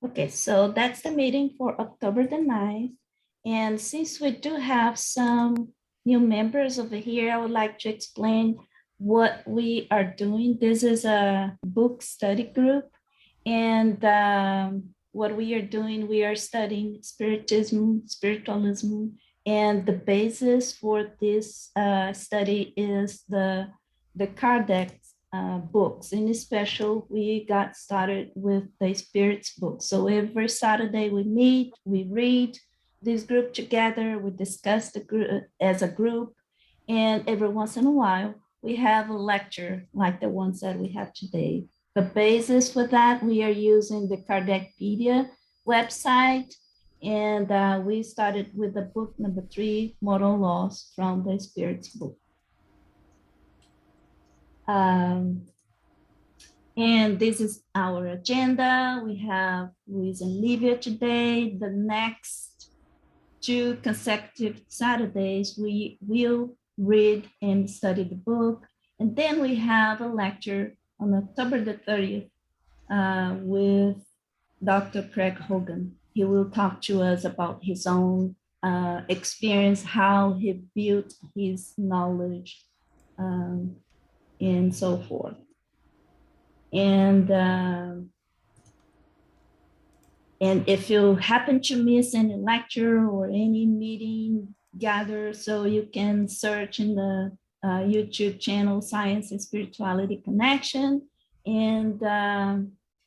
Okay, so that's the meeting for October the 9th. And since we do have some new members over here, I would like to explain what we are doing. This is a book study group. And what we are doing, we are studying Spiritism, spiritualism, and the basis for this study is the Kardec books. In special, we got started with the spirits book. So every Saturday we meet, we read this group together, we discuss the group as a group, and every once in a while we have a lecture like the ones that we have today. The basis for that, we are using the Kardecpedia website, and we started with the book number 3, Moral Laws from the Spirits book. And this is our agenda. We have Luis and Livia today. The next 2 consecutive Saturdays, we will read and study the book. And then we have a lecture on October the 30th with Dr. Craig Hogan. He will talk to us about his own experience, how he built his knowledge, and so forth. And if you happen to miss any lecture or any meeting gather, so you can search in the YouTube channel Science and Spirituality Connection, and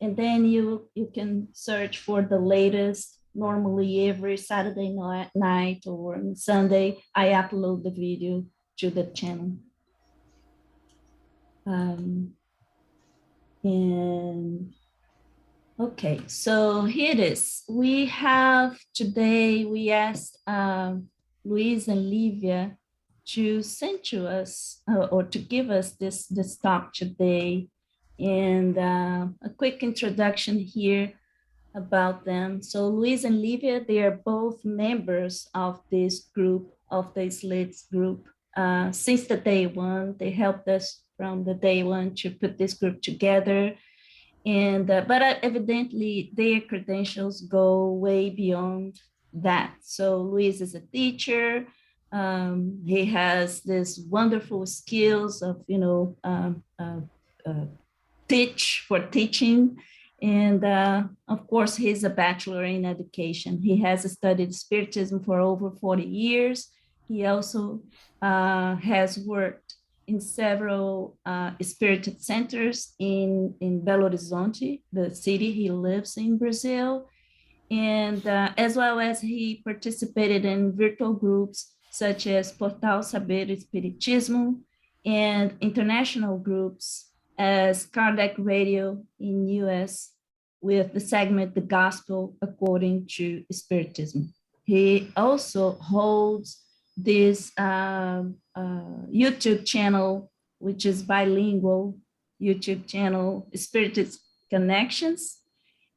then you can search for the latest. Normally every Saturday night or Sunday, I upload the video to the channel. And okay, so here it is. We have today, we asked Luis and Livia to send to us or to give us this talk today, and a quick introduction here about them. So Luis and Livia, they are both members of this group, of the SLiDS group. Since the day one, they helped us from the day one to put this group together. And but evidently their credentials go way beyond that. So Luis is a teacher. He has this wonderful skills of teaching, and of course he's a bachelor in education. He has studied Spiritism for over 40 years. He also has worked in several Spiritist Centers in Belo Horizonte, the city he lives in Brazil. And as well as he participated in virtual groups such as Portal Saber Espiritismo and international groups as Kardec Radio in US with the segment The Gospel According to Spiritism. He also holds this YouTube channel, which is bilingual YouTube channel, Spiritist Connections.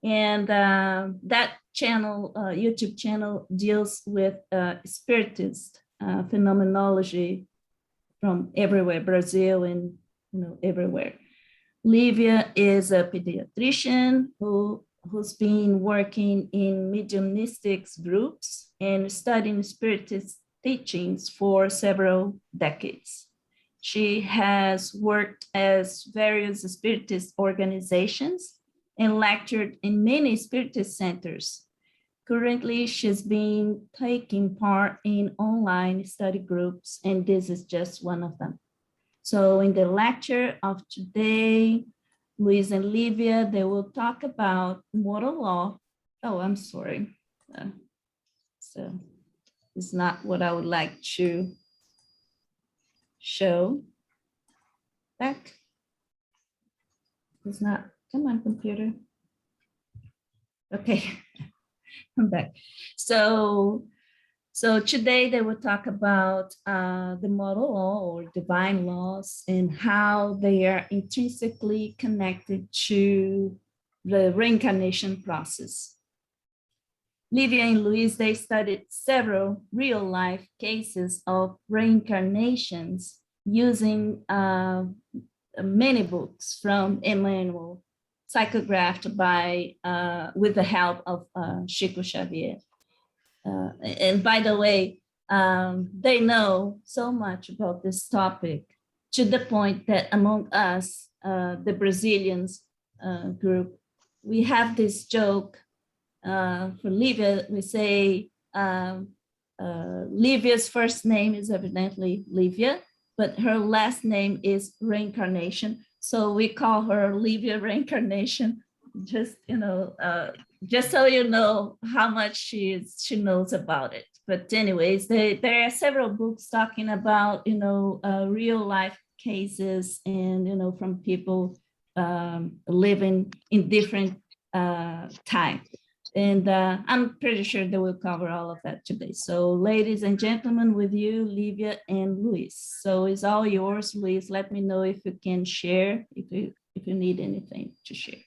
And that channel, YouTube channel, deals with Spiritist phenomenology from everywhere, Brazil and everywhere. Livia is a pediatrician who's been working in mediumistic groups and studying Spiritist teachings for several decades. She has worked as various Spiritist organizations and lectured in many Spiritist centers. Currently, she's been taking part in online study groups, and this is just one of them. So in the lecture of today, Luis and Livia, they will talk about moral law. Oh, I'm sorry. So it's not what I would like to show. Back. It's not. Come on, computer. Okay, I'm back. So today they will talk about the moral law or divine laws and how they are intrinsically connected to the reincarnation process. Livia and Luis, they studied several real-life cases of reincarnations using many books from Emmanuel. psychographed by with the help of Chico Xavier. And by the way, they know so much about this topic to the point that among us, the Brazilians group, we have this joke for Livia. We say Livia's first name is evidently Livia, but her last name is Reincarnation. So we call her Livia Reincarnation, just, just so you know how much she knows about it. But anyways, there are several books talking about, real life cases and, from people living in different time. And I'm pretty sure they will cover all of that today. So ladies and gentlemen, with you, Livia and Luis. So it's all yours, Luis. Let me know if you can share, if you need anything to share.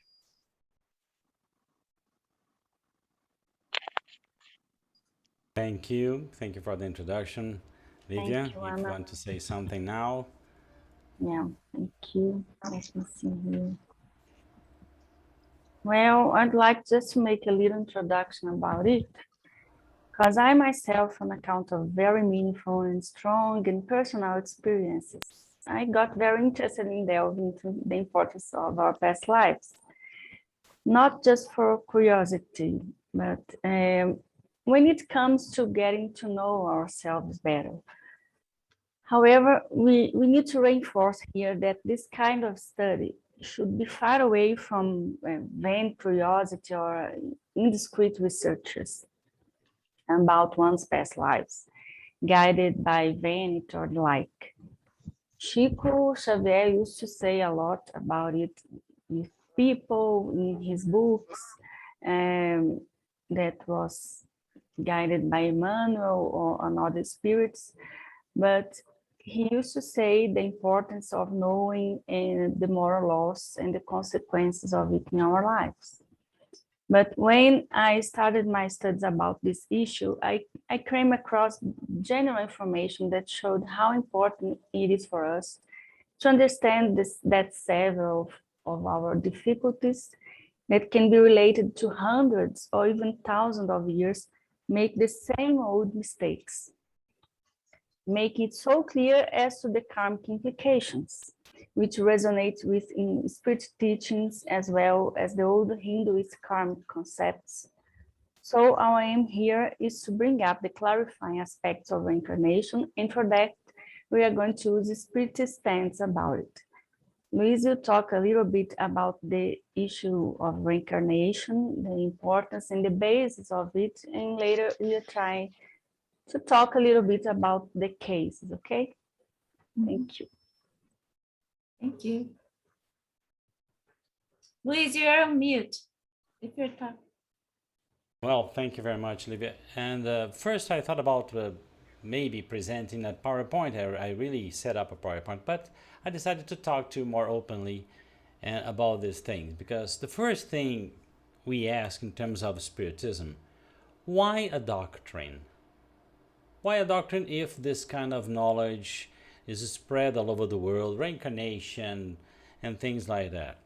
Thank you. Thank you for the introduction. Livia, if you want to say something now. Yeah, thank you. Let me see here. Well, I'd like just to make a little introduction about it, because I myself, on account of very meaningful and strong and personal experiences, I got very interested in delving into the importance of our past lives, not just for curiosity, but when it comes to getting to know ourselves better. However, we need to reinforce here that this kind of study should be far away from vain curiosity or indiscreet researches about one's past lives, guided by vanity or the like. Chico Xavier used to say a lot about it with people in his books, that was guided by Emmanuel or another spirits, but he used to say the importance of knowing the moral laws and the consequences of it in our lives. But when I started my studies about this issue, I came across general information that showed how important it is for us to understand that several of our difficulties that can be related to hundreds or even thousands of years make the same old mistakes, make it so clear as to the karmic implications, which resonates with in spirit teachings as well as the old Hinduist karmic concepts. So our aim here is to bring up the clarifying aspects of reincarnation, and for that, we are going to use the Spiritist stance about it. Luis will talk a little bit about the issue of reincarnation, the importance and the basis of it, and later we'll try to talk a little bit about the cases, okay? Thank you. Thank you. Luis, you're on mute if you're talking. Well, thank you very much, Livia. And first I thought about maybe presenting a PowerPoint. I really set up a PowerPoint, but I decided to talk to you more openly about these things, because the first thing we ask in terms of Spiritism, why a doctrine? Why a doctrine if this kind of knowledge is spread all over the world, reincarnation and things like that?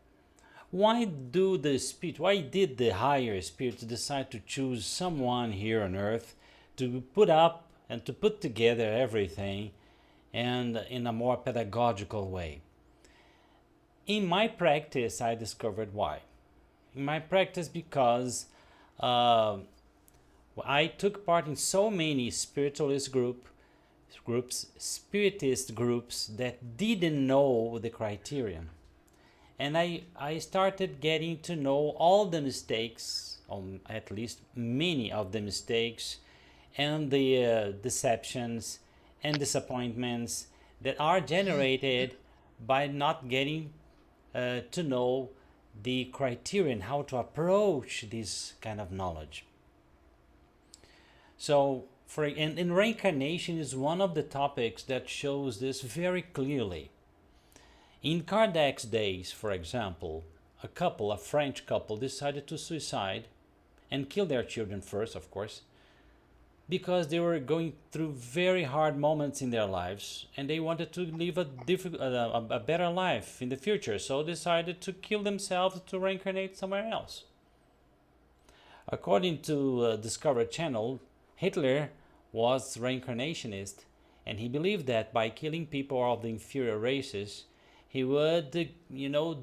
Why did the higher spirits decide to choose someone here on earth to put up and to put together everything and in a more pedagogical way? In my practice, I discovered why. In my practice, because I took part in so many spiritualist groups, spiritist groups that didn't know the criterion. And I started getting to know all the mistakes, at least many of the mistakes, and the deceptions and disappointments that are generated by not getting to know the criterion, how to approach this kind of knowledge. So, and reincarnation is one of the topics that shows this very clearly. In Kardec's days, for example, a French couple, decided to suicide and kill their children first, of course. because they were going through very hard moments in their lives and they wanted to live a better life in the future, so decided to kill themselves to reincarnate somewhere else. According to Discovery Channel, Hitler was reincarnationist, and he believed that by killing people of the inferior races, he would,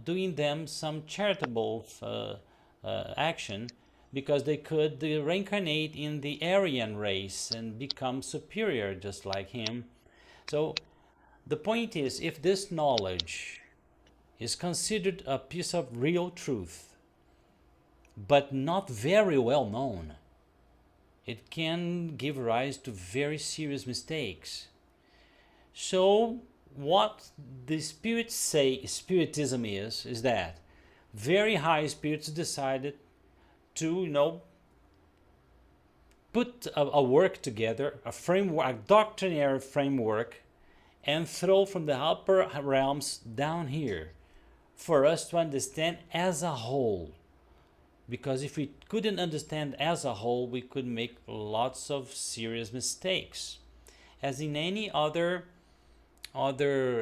doing them some charitable action, because they could reincarnate in the Aryan race and become superior just like him. So the point is, if this knowledge is considered a piece of real truth, but not very well known, it can give rise to very serious mistakes. So what the spirits say Spiritism is that very high spirits decided to, put a work together, a framework, a doctrinary framework, and throw from the upper realms down here for us to understand as a whole. Because if we couldn't understand as a whole, we could make lots of serious mistakes. As in any other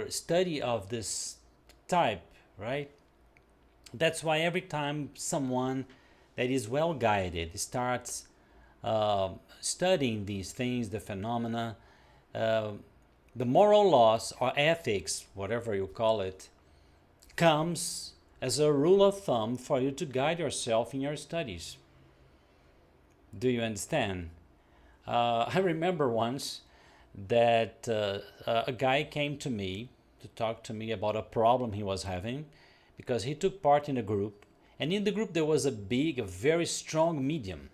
study of this type, right? That's why every time someone that is well guided starts studying these things, the phenomena, the moral laws or ethics, whatever you call it, comes as a rule of thumb for you to guide yourself in your studies. Do you understand? I remember once that a guy came to me to talk to me about a problem he was having, because he took part in a group, and in the group there was a very strong medium.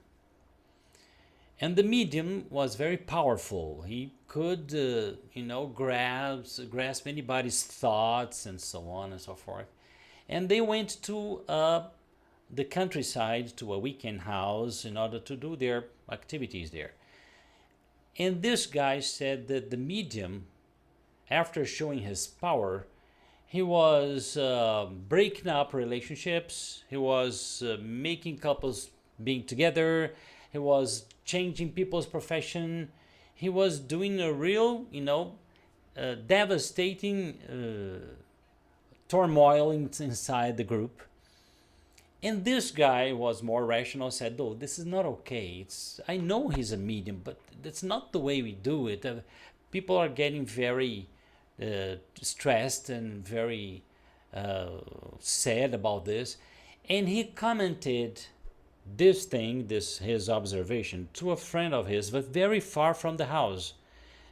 And the medium was very powerful. He could, grasp anybody's thoughts and so on and so forth. And they went to the countryside, to a weekend house, in order to do their activities there. And this guy said that the medium, after showing his power, he was breaking up relationships, he was making couples being together, he was changing people's profession, he was doing a real, devastating turmoil inside the group. And this guy was more rational, said, "Oh, this is not okay. I know he's a medium, but that's not the way we do it. People are getting very stressed and very sad about this." And he commented his observation, to a friend of his, but very far from the house.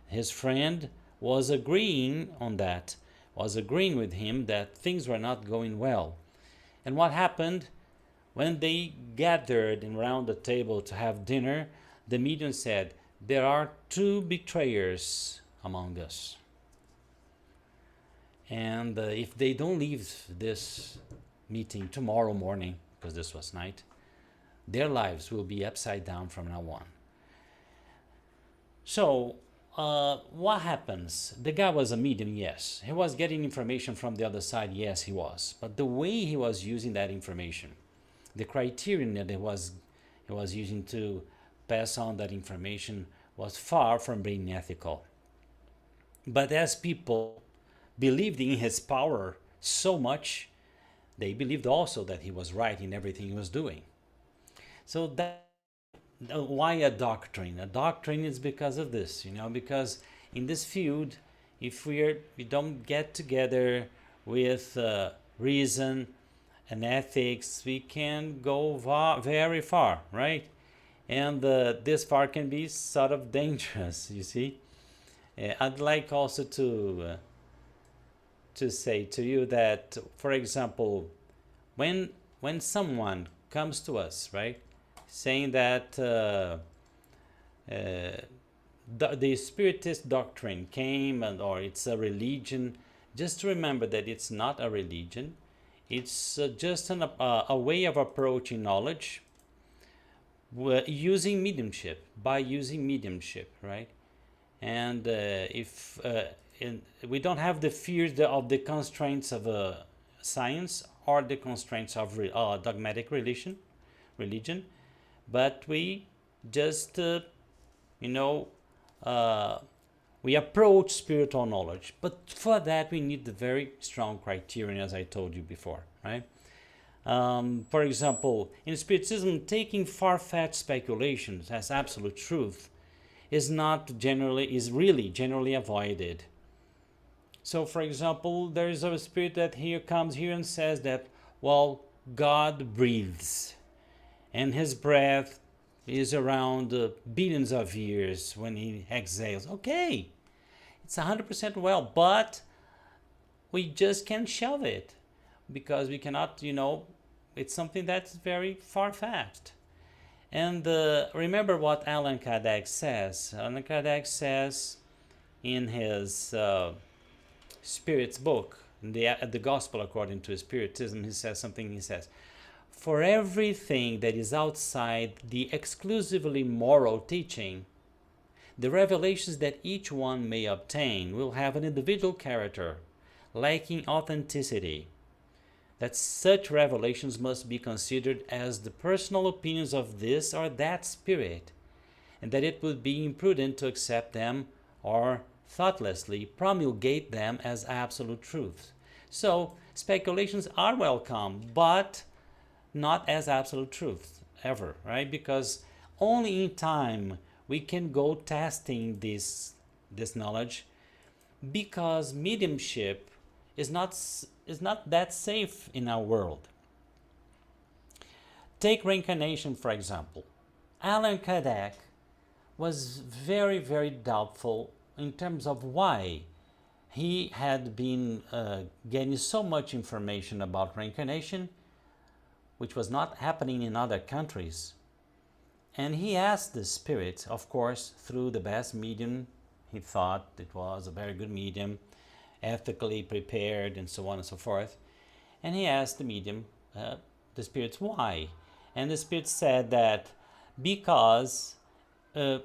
His friend was agreeing on that, was agreeing with him that things were not going well. And what happened? When they gathered around the table to have dinner, the medium said, "There are 2 betrayers among us. And if they don't leave this meeting tomorrow morning," because this was night, "their lives will be upside down from now on." So what happens? The guy was a medium, yes. He was getting information from the other side, yes, he was. But the way he was using that information, the criterion that he was using to pass on that information, was far from being ethical. But as people believed in his power so much, they believed also that he was right in everything he was doing. So that, why a doctrine? A doctrine is because of this, because in this field, if we don't get together with reason and ethics, we can go very far, right? And this far can be sort of dangerous, you see. I'd like also to say to you that, for example, when someone comes to us, right, saying that the Spiritist doctrine came or it's a religion, just remember that it's not a religion. It's just a way of approaching knowledge using mediumship, right? And if we don't have the fears of the constraints of science or the constraints of dogmatic religion, but we just you know, we approach spiritual knowledge. But for that, we need the very strong criterion, as I told you before, right? For example, in Spiritism, taking far-fetched speculations as absolute truth is really generally avoided. So, for example, there is a spirit that comes here and says that, well, God breathes, and his breath is around billions of years when he exhales. Okay, it's 100% well, but we just can't shove it because we cannot, it's something that's very far-fetched. And remember what Allan Kardec says. Allan Kardec says in his Spirit's book, the Gospel according to Spiritism, he says, for everything that is outside the exclusively moral teaching, the revelations that each one may obtain will have an individual character, lacking authenticity. That such revelations must be considered as the personal opinions of this or that spirit, and that it would be imprudent to accept them or thoughtlessly promulgate them as absolute truths. So speculations are welcome, but not as absolute truth ever, right? Because only in time we can go testing this knowledge, because mediumship is not that safe in our world. Take reincarnation, for example. Allan Kardec was very, very doubtful in terms of why he had been getting so much information about reincarnation, which was not happening in other countries. And he asked the spirit, of course, through the best medium. He thought it was a very good medium, ethically prepared, and so on and so forth. And he asked the medium, the spirits, why? And the spirit said that because the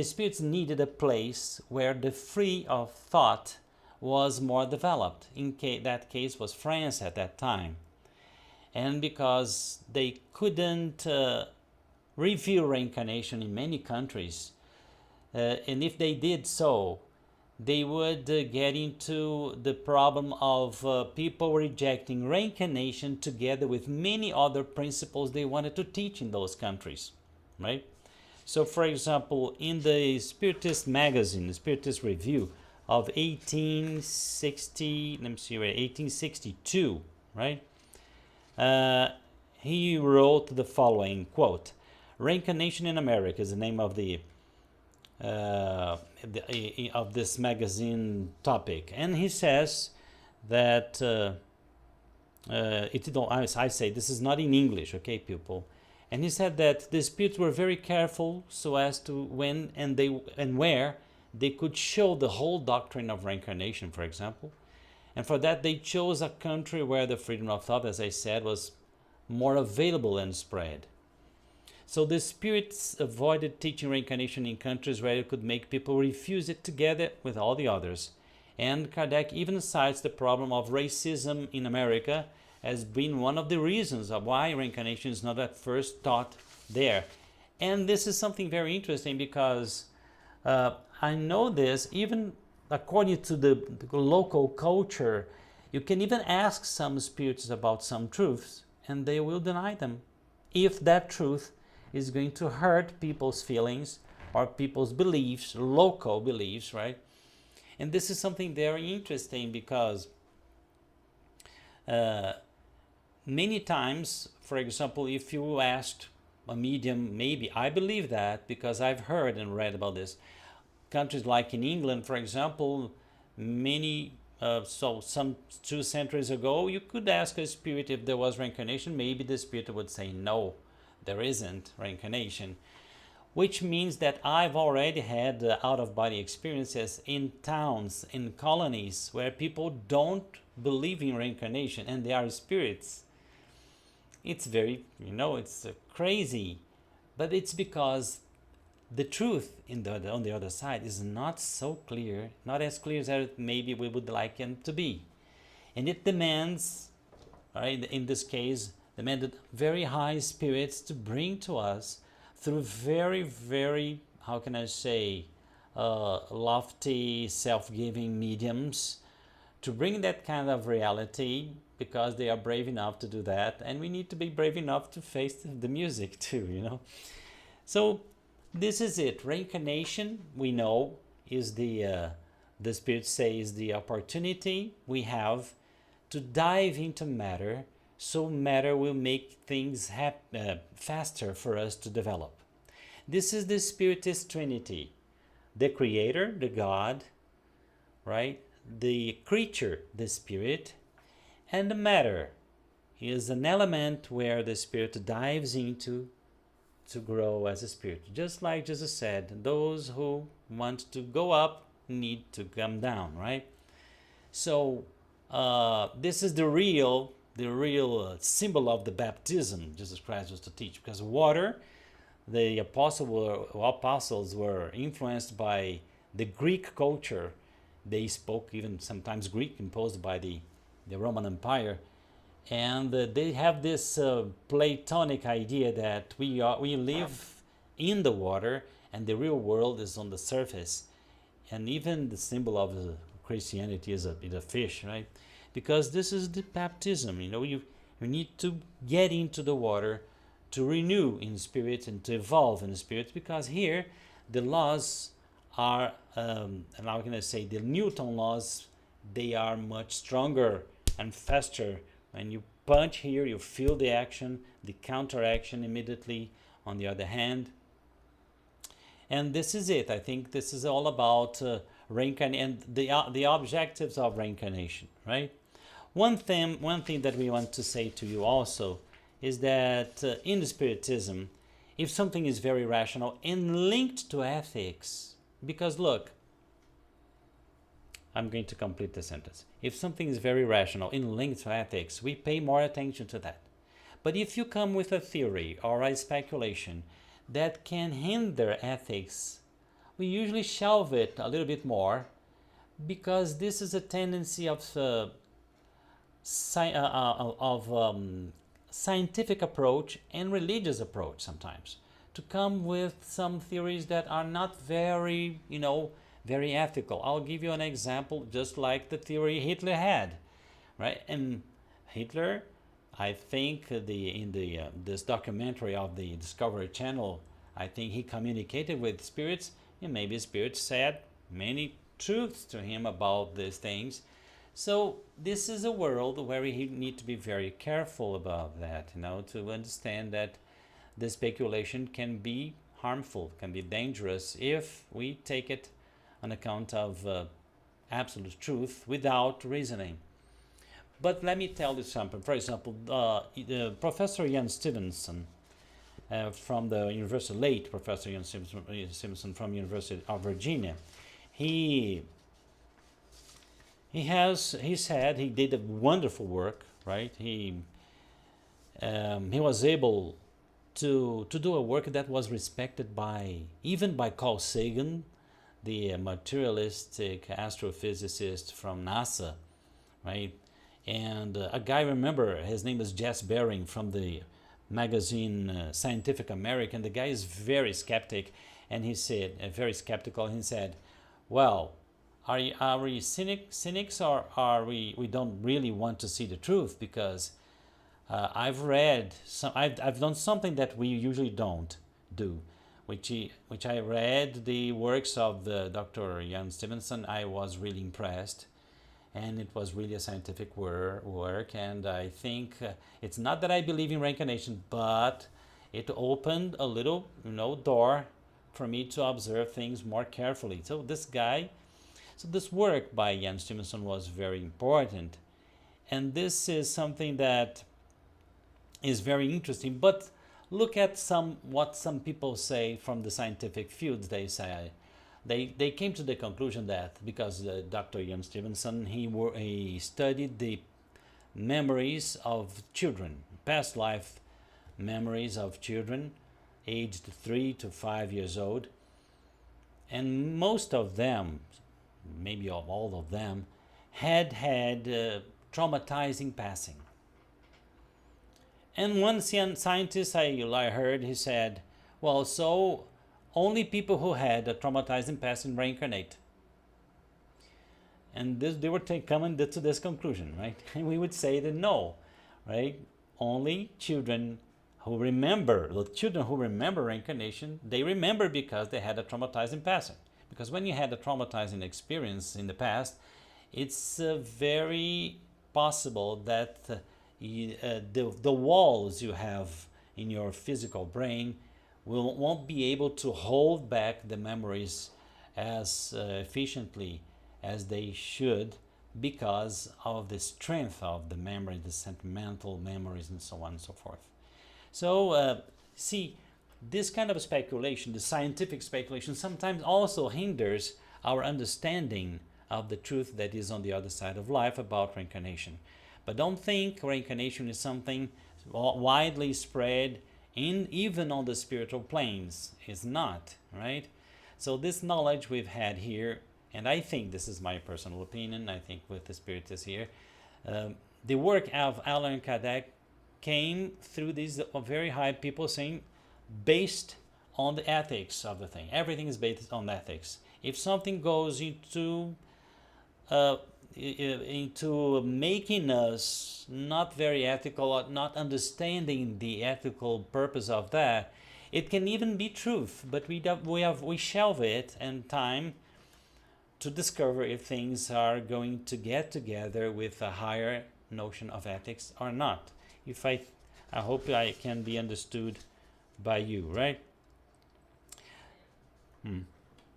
spirits needed a place where the free of thought was more developed. That case was France at that time. And because they couldn't review reincarnation in many countries, and if they did so, they would get into the problem of people rejecting reincarnation together with many other principles they wanted to teach in those countries, right? So, for example, in the Spiritist magazine, the Spiritist Review of 1862, right? He wrote the following quote: "Reincarnation in America" is the name of of this magazine topic, and he says that I say this is not in English, okay, people. And he said that the spirits were very careful so as to when and where they could show the whole doctrine of reincarnation, for example. And for that, they chose a country where the freedom of thought, as I said, was more available and spread. So the spirits avoided teaching reincarnation in countries where it could make people refuse it together with all the others. And Kardec even cites the problem of racism in America as being one of the reasons of why reincarnation is not at first taught there. And this is something very interesting because I know this, even according to the local culture, you can even ask some spirits about some truths and they will deny them if that truth is going to hurt people's feelings or people's beliefs, local beliefs, right? And this is something very interesting because many times, for example, if you asked a medium, maybe I believe that because I've heard and read about this. Countries like in England, for example, some 2 centuries ago, you could ask a spirit if there was reincarnation. Maybe the spirit would say, no, there isn't reincarnation. Which means that I've already had out-of-body experiences in towns, in colonies, where people don't believe in reincarnation and they are spirits. It's very, it's crazy. But it's because the truth on the other side is not so clear, not as clear as maybe we would like it to be. And it demands, right, in this case, demanded very high spirits to bring to us through very, very how can I say, lofty, self-giving mediums to bring that kind of reality, because they are brave enough to do that, and we need to be brave enough to face the music too, you know. So this is it. Reincarnation, we know, is the Spirit says, the opportunity we have to dive into matter, so matter will make things faster for us to develop. This is the Spiritist Trinity: the Creator, the God, right? The creature, the Spirit, and the matter is an element where the Spirit dives into to grow as a spirit. Just like Jesus said, those who want to go up need to come down, right? So this is the real symbol of the baptism Jesus Christ was to teach, because water, the apostles were influenced by the Greek culture. They spoke even sometimes Greek, imposed by the Roman Empire, and they have this Platonic idea that we live in the water and the real world is on the surface. And even the symbol of Christianity is a fish, right? Because this is the baptism. You know, you need to get into the water to renew in spirit and to evolve in spirit, because here the laws are, and how can I say, the Newton laws, they are much stronger and faster. When you punch here, you feel the action, the counteraction immediately on the other hand. And this is it. I think this is all about reincarnation and the objectives of reincarnation, right? One thing that we want to say to you also is that in Spiritism, if something is very rational and linked to ethics, because look, I'm going to complete the sentence. If something is very rational and linked to ethics, we pay more attention to that. But if you come with a theory or a speculation that can hinder ethics, we usually shelve it a little bit more, because this is a tendency of scientific approach and religious approach sometimes, to come with some theories that are not very, very ethical. I'll give you an example, just like the theory Hitler had, right? And Hitler, I think this documentary of the Discovery Channel, I think he communicated with spirits, and maybe spirits said many truths to him about these things. So this is a world where we need to be very careful about that, to understand that the speculation can be harmful, can be dangerous if we take it on account of absolute truth without reasoning. But let me tell you something. For example, Professor Jan Stevenson from the University, late Professor Jan Stevenson from University of Virginia, he said he did a wonderful work, right? He was able to do a work that was respected even by Carl Sagan, the materialistic astrophysicist from NASA, right? And a guy, remember, his name is Jess Bering from the magazine Scientific American. The guy is very skeptic, and he said, very skeptical. He said, "Well, are we cynics, or are we don't really want to see the truth? Because I've done something that we usually don't do." Which I read the works of the Dr. Jan Stevenson. I was really impressed, and it was really a scientific work. And I think it's not that I believe in reincarnation, but it opened a little, door for me to observe things more carefully. So this work by Jan Stevenson was very important, and this is something that is very interesting. But look at what some people say from the scientific fields. They say they came to the conclusion that because Dr. Jan Stevenson, he studied the memories of children, past life memories of children aged 3 to 5 years old, and most of them, maybe all of them, had traumatizing passing. And one scientist I heard, he said, well, so only people who had a traumatizing past and reincarnate. And they were coming to this conclusion, right? And we would say that no, right? Only children who remember, the children who remember reincarnation, they remember because they had a traumatizing past. Because when you had a traumatizing experience in the past, it's very possible that the walls you have in your physical brain won't be able to hold back the memories as efficiently as they should, because of the strength of the memory, the sentimental memories, and so on and so forth. So see, this kind of speculation, the scientific speculation, sometimes also hinders our understanding of the truth that is on the other side of life about reincarnation. But don't think reincarnation is something widely spread even on the spiritual planes. It's not, right? So this knowledge we've had here, and I think this is my personal opinion, I think with the Spiritists here, the work of Allan Kardec came through these very high people saying, based on the ethics of the thing. Everything is based on ethics. If something goes into making us not very ethical, not understanding the ethical purpose of that, it can even be truth, but we shelve it in time to discover if things are going to get together with a higher notion of ethics or not. If I hope I can be understood by you, right?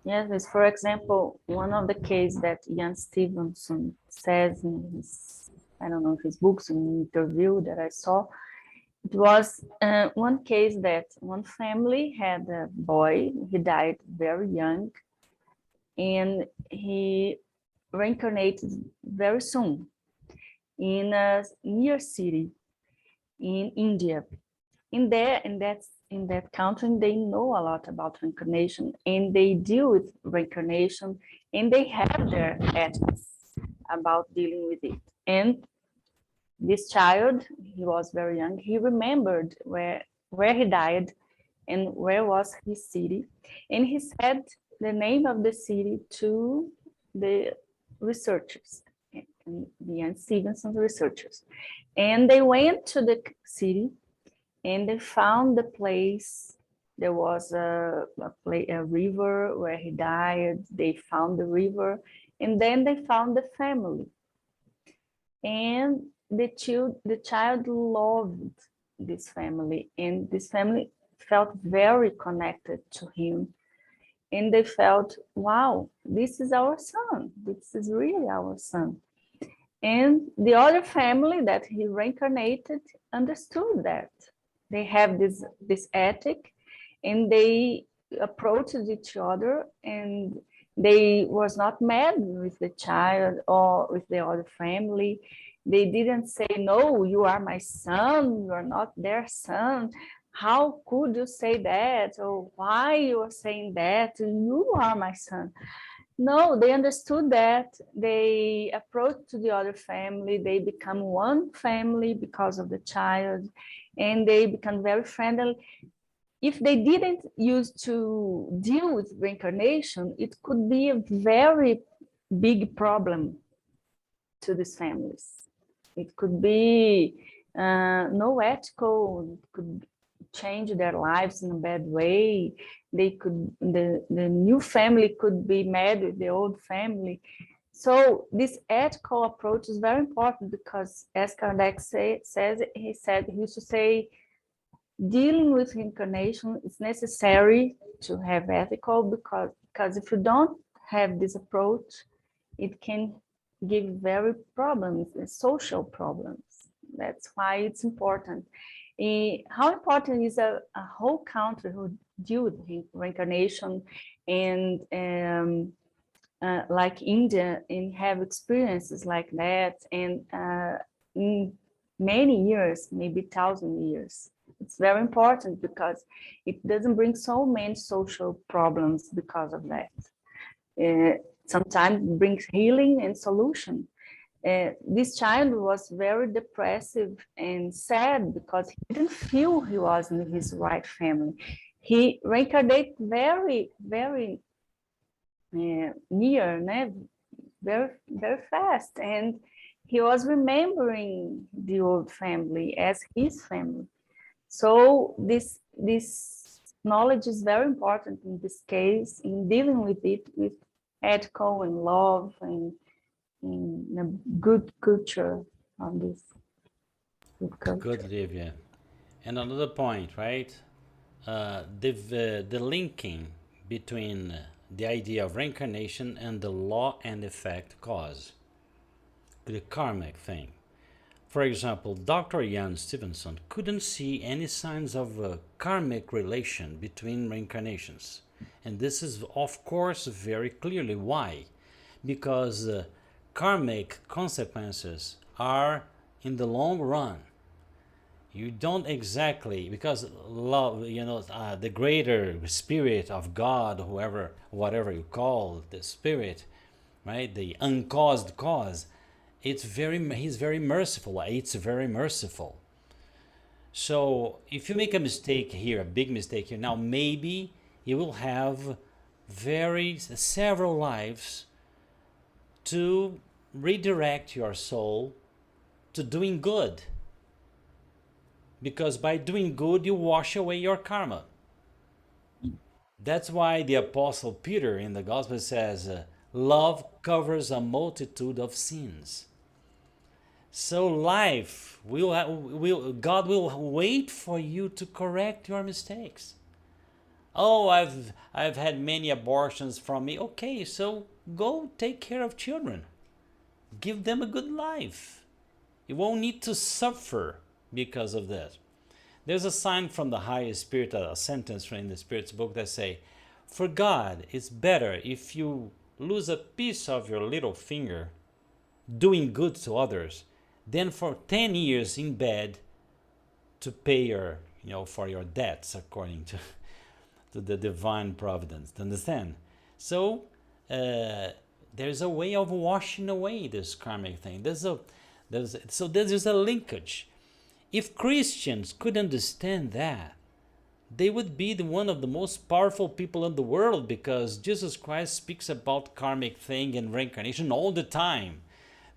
Yes, for example, one of the cases that Jan Stevenson says in his, I don't know, his books, an interview that I saw, it was one case that one family had a boy, he died very young, and he reincarnated very soon in a near city in India. In that country, they know a lot about reincarnation, and they deal with reincarnation, and they have their ethics about dealing with it. And this child, he was very young, he remembered where he died and where was his city, and he said the name of the city to the researchers, the Jan Stevenson researchers, and they went to the city and they found the place. There was a river where he died. They found the river, and then they found the family. And the child loved this family, and this family felt very connected to him. And they felt, wow, this is our son. This is really our son. And the other family that he reincarnated understood that. They have this ethic, and they approached each other, and they was not mad with the child or with the other family. They didn't say, no, you are my son, you are not their son. How could you say that? Or why you are saying that? You are my son. No, they understood that. They approached to the other family. They become one family because of the child, and they become very friendly. If they didn't use to deal with reincarnation, it could be a very big problem to these families. It could be no ethical, it could change their lives in a bad way. They could, the new family could be mad with the old family. So this ethical approach is very important, because as Kardec he used to say, dealing with reincarnation is necessary to have ethical, because if you don't have this approach, it can give very problems, social problems. That's why it's important. How important is a whole country who deal with reincarnation, and like India, and have experiences like that, and in many years, maybe 1,000 years. It's very important, because it doesn't bring so many social problems because of that. Sometimes it brings healing and solution. This child was very depressive and sad because he didn't feel he was in his right family. he reincarnated very, very near, very, very fast. And he was remembering the old family as his family. So this knowledge is very important in this case, in dealing with it with ethical and love and in a good culture on this. Good, Livia. And another point, right? The linking between the idea of reincarnation and the law and effect cause, the karmic thing. For example, Dr. Jan Stevenson couldn't see any signs of a karmic relation between reincarnations. And this is, of course, very clearly why. Because karmic consequences are in the long run. You don't exactly, because love, the greater spirit of God, whatever you call the spirit, right? The uncaused cause, he's very merciful. It's very merciful. So if you make a mistake here, a big mistake here, now maybe you will have several lives to redirect your soul to doing good. Because by doing good, you wash away your karma. That's why the Apostle Peter in the Gospel says, love covers a multitude of sins. So life, God will wait for you to correct your mistakes. Oh, I've had many abortions from me. Okay, so go take care of children. Give them a good life. You won't need to suffer because of that. There's a sign from the highest spirit, a sentence in the Spirit's book that say, for God, it's better if you lose a piece of your little finger doing good to others than for 10 years in bed to pay for your debts according to the divine providence. Understand? So there's a way of washing away this karmic thing. There's a linkage. If Christians could understand that, they would be one of the most powerful people in the world, because Jesus Christ speaks about karmic thing and reincarnation all the time.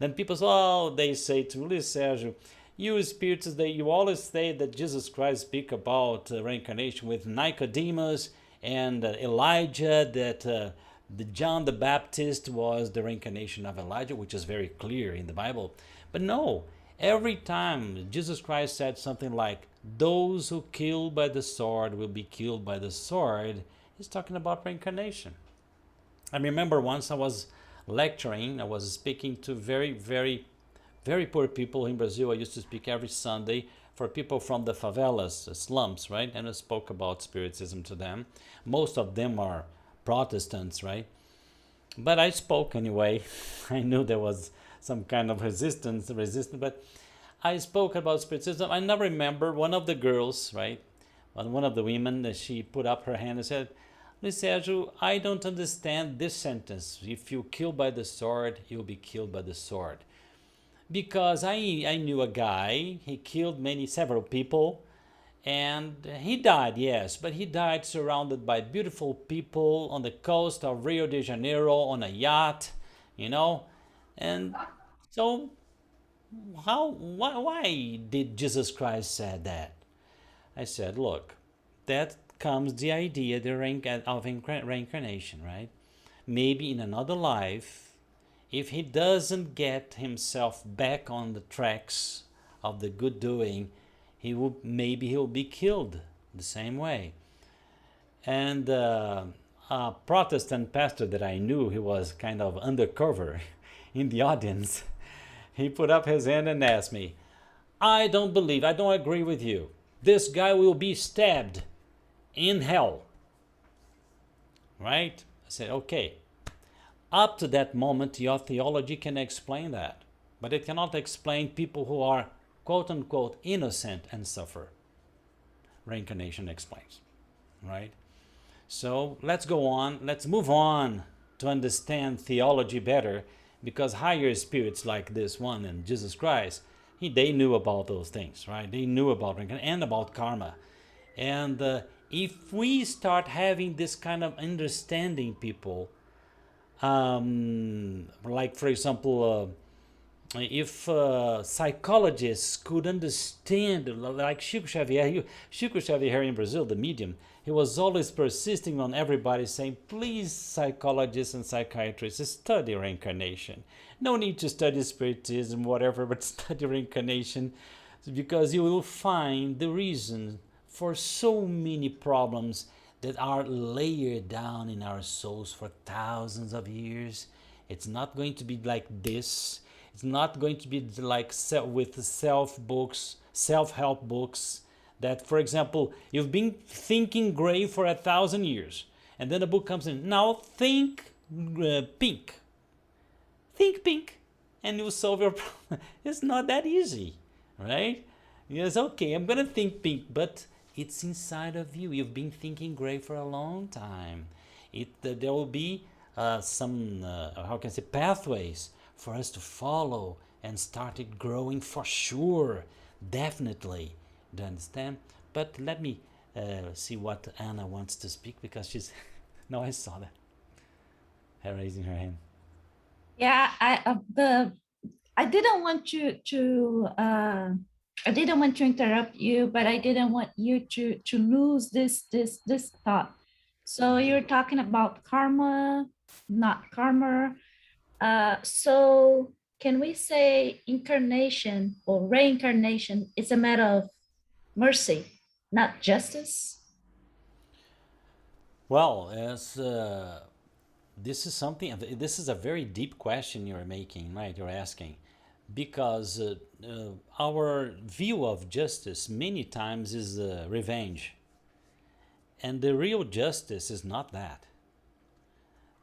Then people say, they say to me, Sergio, you spiritists, you always say that Jesus Christ speak about reincarnation with Nicodemus and Elijah, that the John the Baptist was the reincarnation of Elijah, which is very clear in the Bible. But no, every time Jesus Christ said something like, those who kill by the sword will be killed by the sword, he's talking about reincarnation. I remember once I was lecturing, I was speaking to very, very, very poor people in Brazil. I used to speak every Sunday for people from the favelas, the slums, right? And I spoke about Spiritism to them. Most of them are Protestants, right? But I spoke anyway. I knew there was some kind of resistance, but I spoke about Spiritism. I now remember one of the girls, right? One of the women, she put up her hand and said, Sergio, I don't understand this sentence. If you kill by the sword, you'll be killed by the sword. Because I knew a guy, he killed several people, and he died, yes, but he died surrounded by beautiful people on the coast of Rio de Janeiro on a yacht, and so why did Jesus Christ say that? I said, look, that comes the idea of reincarnation, right? Maybe in another life, if he doesn't get himself back on the tracks of the good doing, maybe he'll be killed the same way. And a Protestant pastor that I knew, he was kind of undercover in the audience. He put up his hand and asked me, I don't agree with you. This guy will be stabbed in hell. Right? I said, okay. Up to that moment, your theology can explain that. But it cannot explain people who are, quote unquote, innocent and suffer. Reincarnation explains. Right? So let's go on. Let's move on to understand theology better, because higher spirits like this one and Jesus Christ, they knew about those things, right? They knew about reincarnation and about karma. And if we start having this kind of understanding, people, like for example, if psychologists could understand, like Chico Xavier, Chico Xavier in Brazil, the medium, he was always persisting on everybody saying, please, psychologists and psychiatrists, study reincarnation. No need to study spiritism, whatever, but study reincarnation, because you will find the reason for so many problems that are layered down in our souls for thousands of years. It's not going to be like this. It's not going to be like with self-help books that, for example, you've been thinking gray for 1,000 years, and then a book comes in. Now think pink. Think pink, and you'll solve your problem. It's not that easy, right? Yes, okay, I'm gonna think pink, but it's inside of you. You've been thinking gray for a long time. There will be some, how can I say, pathways for us to follow and start it growing for sure, definitely. Do you understand? But let me see what Anna wants to speak, because she's, no, I saw that, her raising her hand. Yeah, I didn't want you to I didn't want to interrupt you, but I didn't want you to lose this thought. So you're talking about karma, not karma. So can we say incarnation or reincarnation is a matter of mercy, not justice? Well, as this is something, this is a very deep question you're making, right? You're asking, because our view of justice many times is revenge, and the real justice is not that.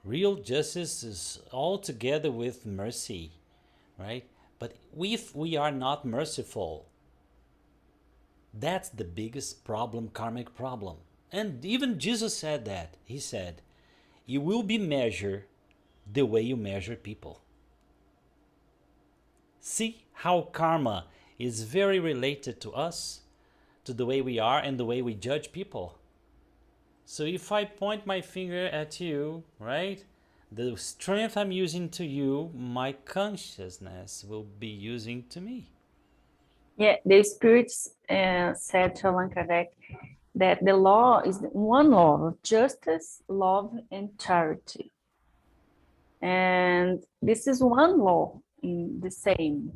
Real justice is all together with mercy, right? But if we are not merciful, that's the biggest problem, karmic problem. And even Jesus said that. He said, you will be measured the way you measure people. See how karma is very related to us, to the way we are and the way we judge people. So if I point my finger at you, right, the strength I'm using to you, my consciousness will be using to me. Yeah, the spirits said to Allan Kardec that the law is one law of justice, love, and charity. And this is one law in the same.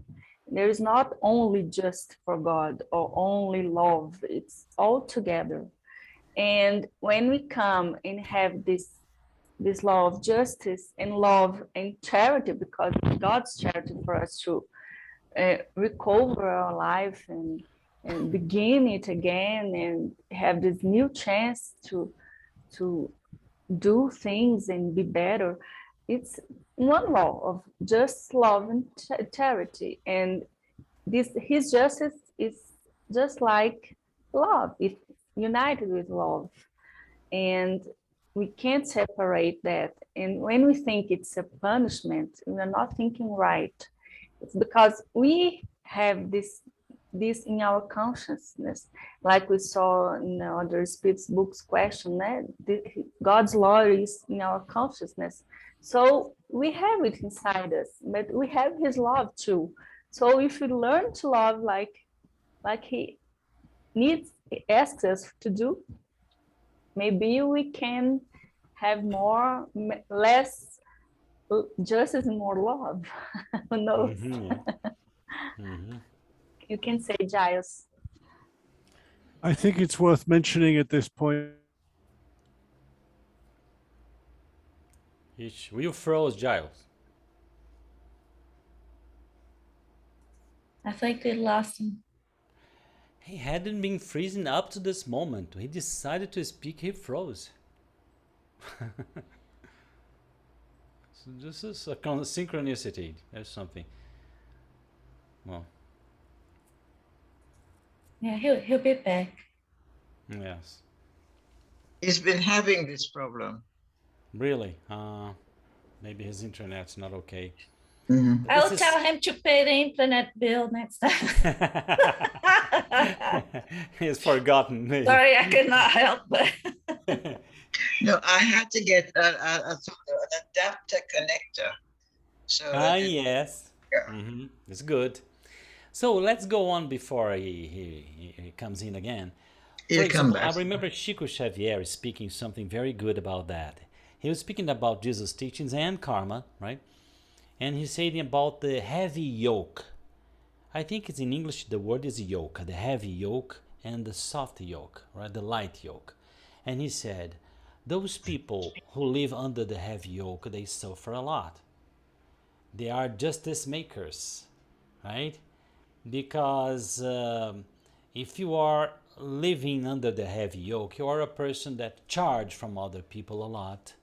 There is not only just for God or only love, it's all together. And when we come and have this law of justice and love and charity, because God's charity for us to recover our life and begin it again and have this new chance to do things and be better. It's one law of just love and charity, and his justice is just like love. It's united with love, and we can't separate that. And when we think it's a punishment, we are not thinking right. It's because we have this in our consciousness, like we saw in other Spirit's books question, God's law is in our consciousness. So we have it inside us, but we have his love too. So if we learn to love like he asks us to do, maybe we can have less justice and more love. Who knows? You can say, Giles. I think it's worth mentioning at this point. You froze, Giles. I think we lost him. He hadn't been freezing up to this moment. He decided to speak, he froze. So this is a kind of synchronicity. There's something. Well. Yeah, he'll be back. Yes. He's been having this problem. Really? Maybe his internet's not okay. Mhm. I'll This tell him to pay the internet bill next time. He's forgotten. Sorry, I cannot help but No, I had to get an adapter connector. So Ah, it, yes. yeah, It's good. So let's go on before he comes in again. For it'll come example, I back. remember Chico Xavier speaking something very good about that. He was speaking about Jesus' teachings and karma, right? And he's saying about the heavy yoke. I think it's in English, the word is yoke, the heavy yoke and the soft yoke, right? The light yoke. And he said, those people who live under the heavy yoke, they suffer a lot. They are justice makers, right? Because if you are living under the heavy yoke, you are a person that charge from other people a lot,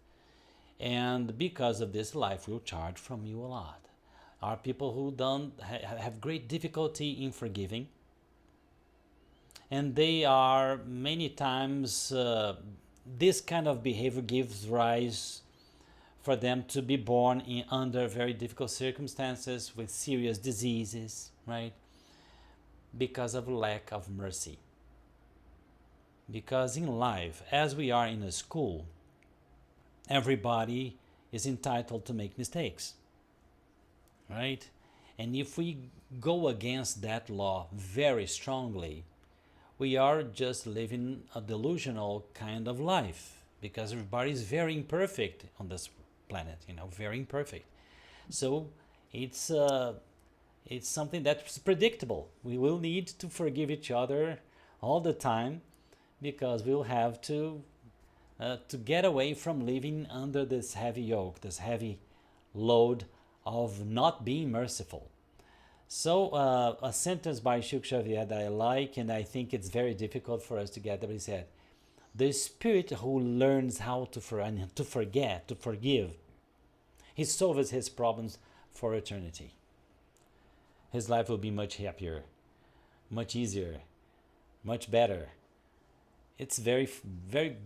and because of this, life will charge from you a lot. Are people who don't have great difficulty in forgiving, and they are many times this kind of behavior gives rise for them to be born in under very difficult circumstances with serious diseases, right? Because of lack of mercy. Because in life, as we are in a school, everybody is entitled to make mistakes, right? And if we go against that law very strongly, we are just living a delusional kind of life, because everybody is very imperfect on this planet, very imperfect. So it's something that's predictable. We will need to forgive each other all the time, because we'll have to get away from living under this heavy yoke, this heavy load of not being merciful. So a sentence by Chico Xavier that I like, and I think it's very difficult for us to get, that he said, the spirit who learns how to forget, to forgive, he solves his problems for eternity. His life will be much happier, much easier, much better. It's very, very,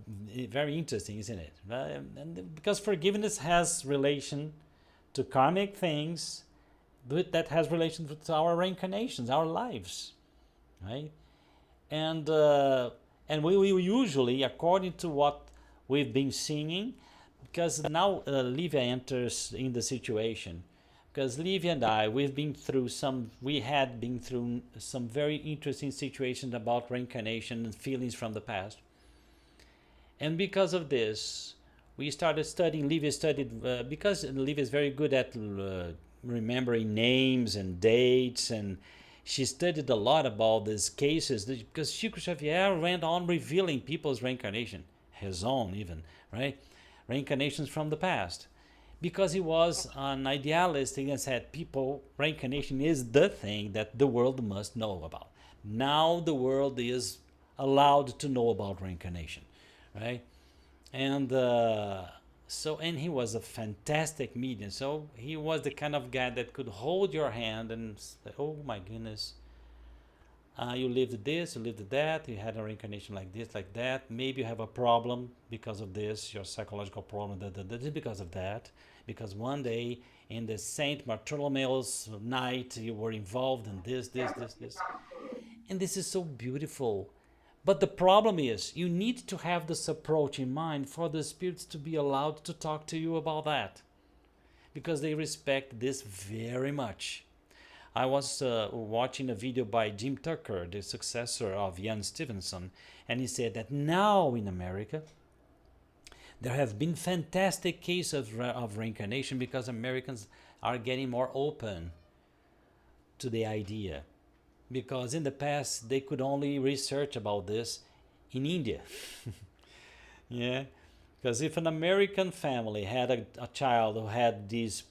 very interesting, isn't it? And because forgiveness has relation to karmic things, that has relation to our reincarnations, our lives, right? And we usually, according to what we've been singing, because now Livia enters in the situation, because Livia and I, we had been through some very interesting situations about reincarnation and feelings from the past. And because of this, we started studying. Livia studied, because Livia is very good at remembering names and dates, and she studied a lot about these cases, because Chico Xavier went on revealing people's reincarnation, his own even, right? Reincarnations from the past. Because he was an idealist and said, reincarnation is the thing that the world must know about. Now the world is allowed to know about reincarnation, right? And and he was a fantastic medium. So he was the kind of guy that could hold your hand and say, oh my goodness, you lived this, you lived that, you had a reincarnation like this, like that. Maybe you have a problem because of this, your psychological problem, that is because of that. Because one day in the Saint Bartholomew's night, you were involved in this. And this is so beautiful. But the problem is, you need to have this approach in mind for the spirits to be allowed to talk to you about that, because they respect this very much. I was watching a video by Jim Tucker, the successor of Ian Stevenson, and he said that now in America, there have been fantastic cases of reincarnation, because Americans are getting more open to the idea. Because in the past, they could only research about this in India. Yeah, because if an American family had a child who had these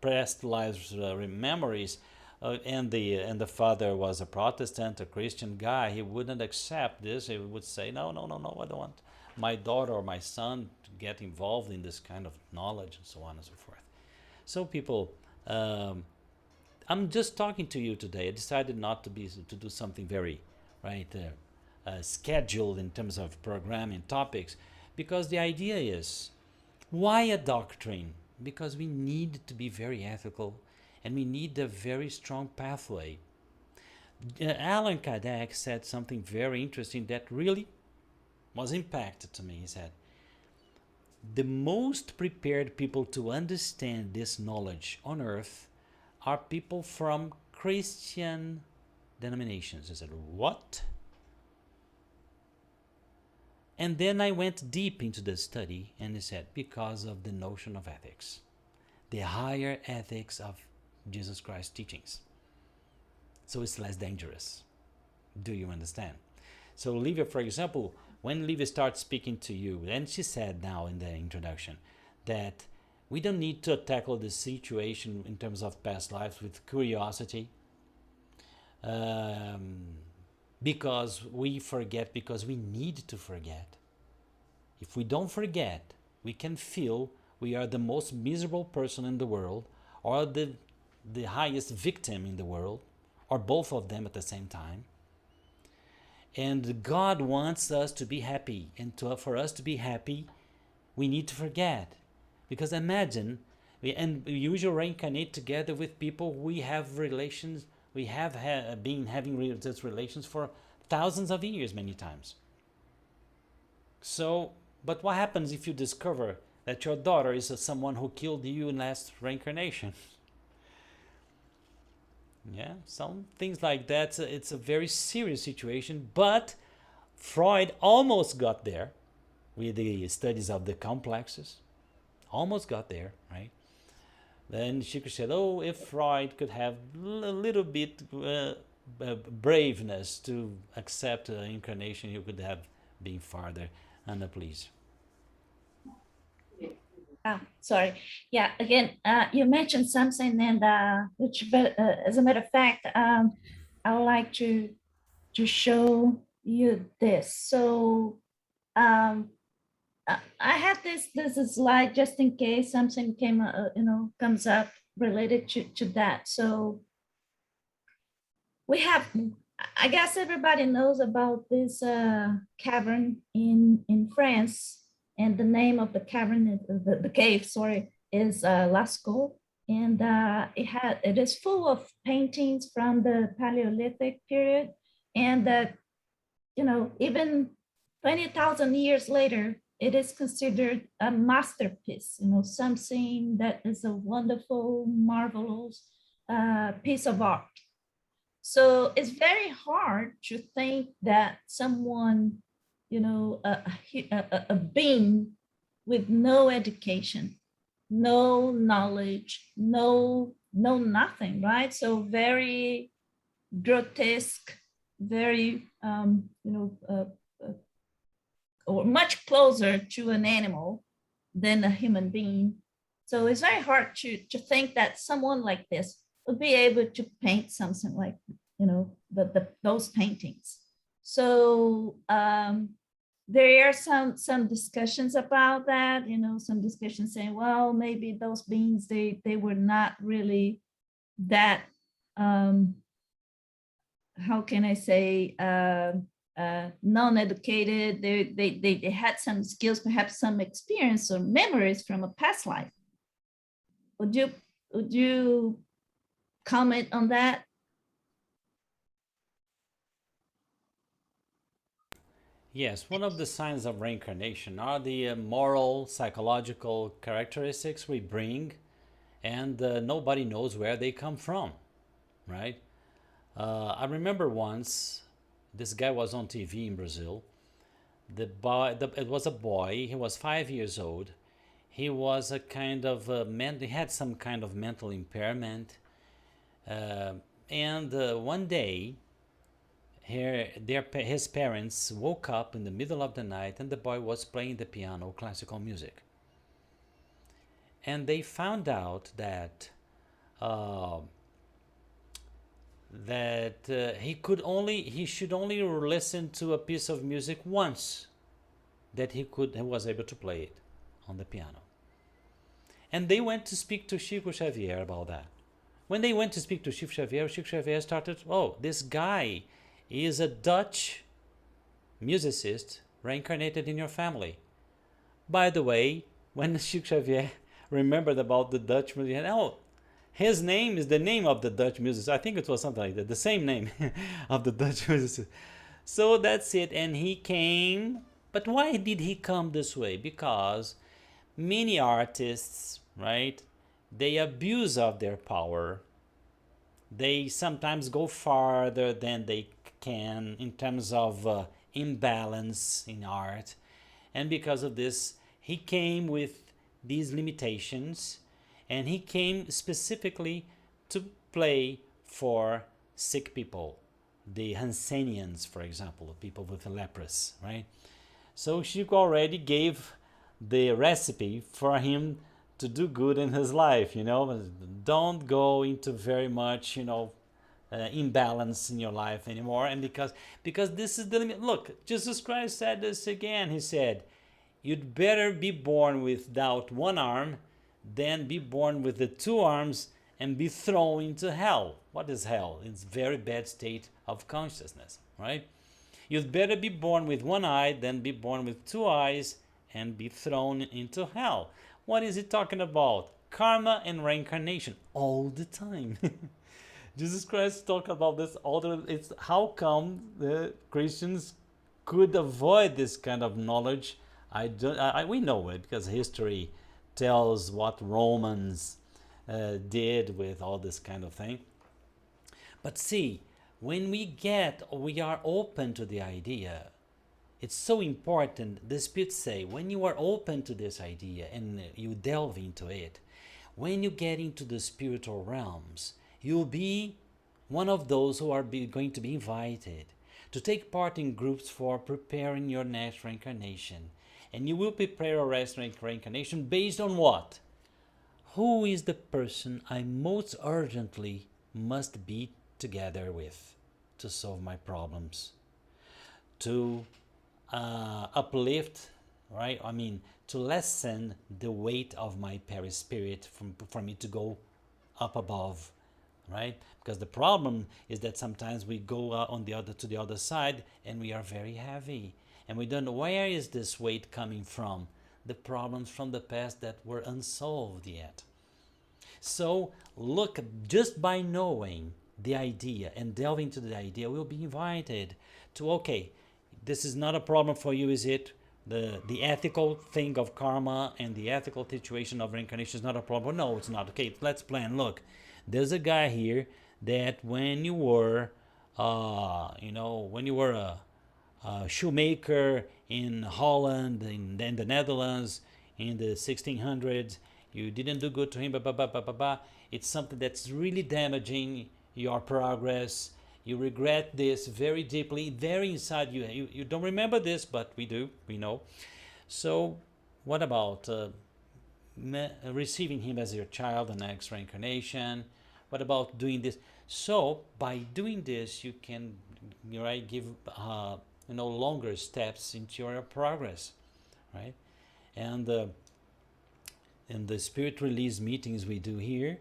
past lives memories, and the father was a Protestant, a Christian guy, he wouldn't accept this. He would say, no, I don't want my daughter or my son to get involved in this kind of knowledge, and so on and so forth. So people, I'm just talking to you today. I decided not to do something very scheduled in terms of programming topics, because the idea is, why a doctrine? Because we need to be very ethical. and we need a very strong pathway. Allan Kardec said something very interesting that really was impacted to me. He said, the most prepared people to understand this knowledge on earth are people from Christian denominations. I said, what? And then I went deep into the study, and he said, because of the notion of ethics, the higher ethics of Jesus Christ's teachings. So it's less dangerous. Do you understand? So Livia, for example, when Livia starts speaking to you, and she said now in the introduction that we don't need to tackle the situation in terms of past lives with curiosity, because we forget, because we need to forget. If we don't forget, we can feel we are the most miserable person in the world, or the highest victim in the world, or both of them at the same time. And God wants us to be happy, and for us to be happy, we need to forget. Because imagine, we usually reincarnate together with people we have relations, we have been having these relations for thousands of years many times. So, but what happens if you discover that your daughter is someone who killed you in last reincarnation? Yeah, some things like that. It's a very serious situation, but Freud almost got there with the studies of the complexes. Almost got there, right? Then she said, oh, if Freud could have a little bit braveness to accept incarnation, he could have been farther. Anna, please. Sorry. Yeah, again, you mentioned something, and which, as a matter of fact, I would like to show you this. So I had this slide just in case something comes up related to that. So we have, I guess everybody knows about this cavern in France. And the name of the cavern, the cave, sorry, is Lascaux. And it is full of paintings from the Paleolithic period. And even 20,000 years later, it is considered a masterpiece, something that is a wonderful, marvelous piece of art. So it's very hard to think that someone, a being with no education, no knowledge, no nothing, right? So very grotesque, very or much closer to an animal than a human being. So it's very hard to think that someone like this would be able to paint something like those paintings. So there are some discussions about that, some discussions saying, well, maybe those beings, they were not really that, how can I say, non-educated. They had some skills, perhaps some experience or memories from a past life. Would you comment on that? Yes, one of the signs of reincarnation are the moral, psychological characteristics we bring, and nobody knows where they come from, right? I remember once, this guy was on TV in Brazil. It was a boy, he was 5 years old. He was a kind of, he had some kind of mental impairment. And one day, his parents woke up in the middle of the night, and the boy was playing the piano, classical music. And they found out that he should only listen to a piece of music once, that he was able to play it on the piano. And they went to speak to Chico Xavier about that. When they went to speak to Chico Xavier started, oh, this guy is a Dutch musicist reincarnated in your family. By the way, when Chico Xavier remembered about the Dutch musician, oh, his name is the name of the Dutch musician. I think it was something like that, the same name of the Dutch musician. So that's it. And he came. But why did he come this way? Because many artists, right, they abuse of their power. They sometimes go farther than they can in terms of imbalance in art. And because of this, he came with these limitations, and he came specifically to play for sick people, the Hansenians, for example, people with leprosy, right? So she already gave the recipe for him to do good in his life, Don't go into very much, imbalance in your life anymore. And because this is the limit. Look, Jesus Christ said this again. He said, you'd better be born without one arm than be born with the two arms and be thrown into hell. What is hell? It's a very bad state of consciousness, right? You'd better be born with one eye than be born with two eyes and be thrown into hell. What is he talking about? Karma and reincarnation all the time. Jesus Christ talked about this all the time. It's how come the Christians could avoid this kind of knowledge. We know it because history tells what Romans did with all this kind of thing. But see, when we are open to the idea, it's so important. The spirits say, when you are open to this idea and you delve into it, when you get into the spiritual realms, you'll be one of those who are going to be invited to take part in groups for preparing your next reincarnation. And you will prepare your next reincarnation based on what? Who is the person I most urgently must be together with to solve my problems? To uplift, right? I mean, to lessen the weight of my perispirit for me to go up above, right? Because the problem is that sometimes we go to the other side and we are very heavy, and we don't know where is this weight coming from. The problems from the past that were unsolved yet. So look, just by knowing the idea and delving into the idea, we'll be invited to, okay, this is not a problem for you, is it? The ethical thing of karma and the ethical situation of reincarnation is not a problem. No, it's not. Okay, let's plan. Look, there's a guy here that when you were, a shoemaker in Holland, in the Netherlands, in the 1600s, you didn't do good to him, It's something that's really damaging your progress. You regret this very deeply, very inside you. You don't remember this, but we do, we know. So what about receiving him as your child, the next reincarnation? What about doing this? So by doing this, you can give longer steps into your progress, right? And in the spirit release meetings we do here,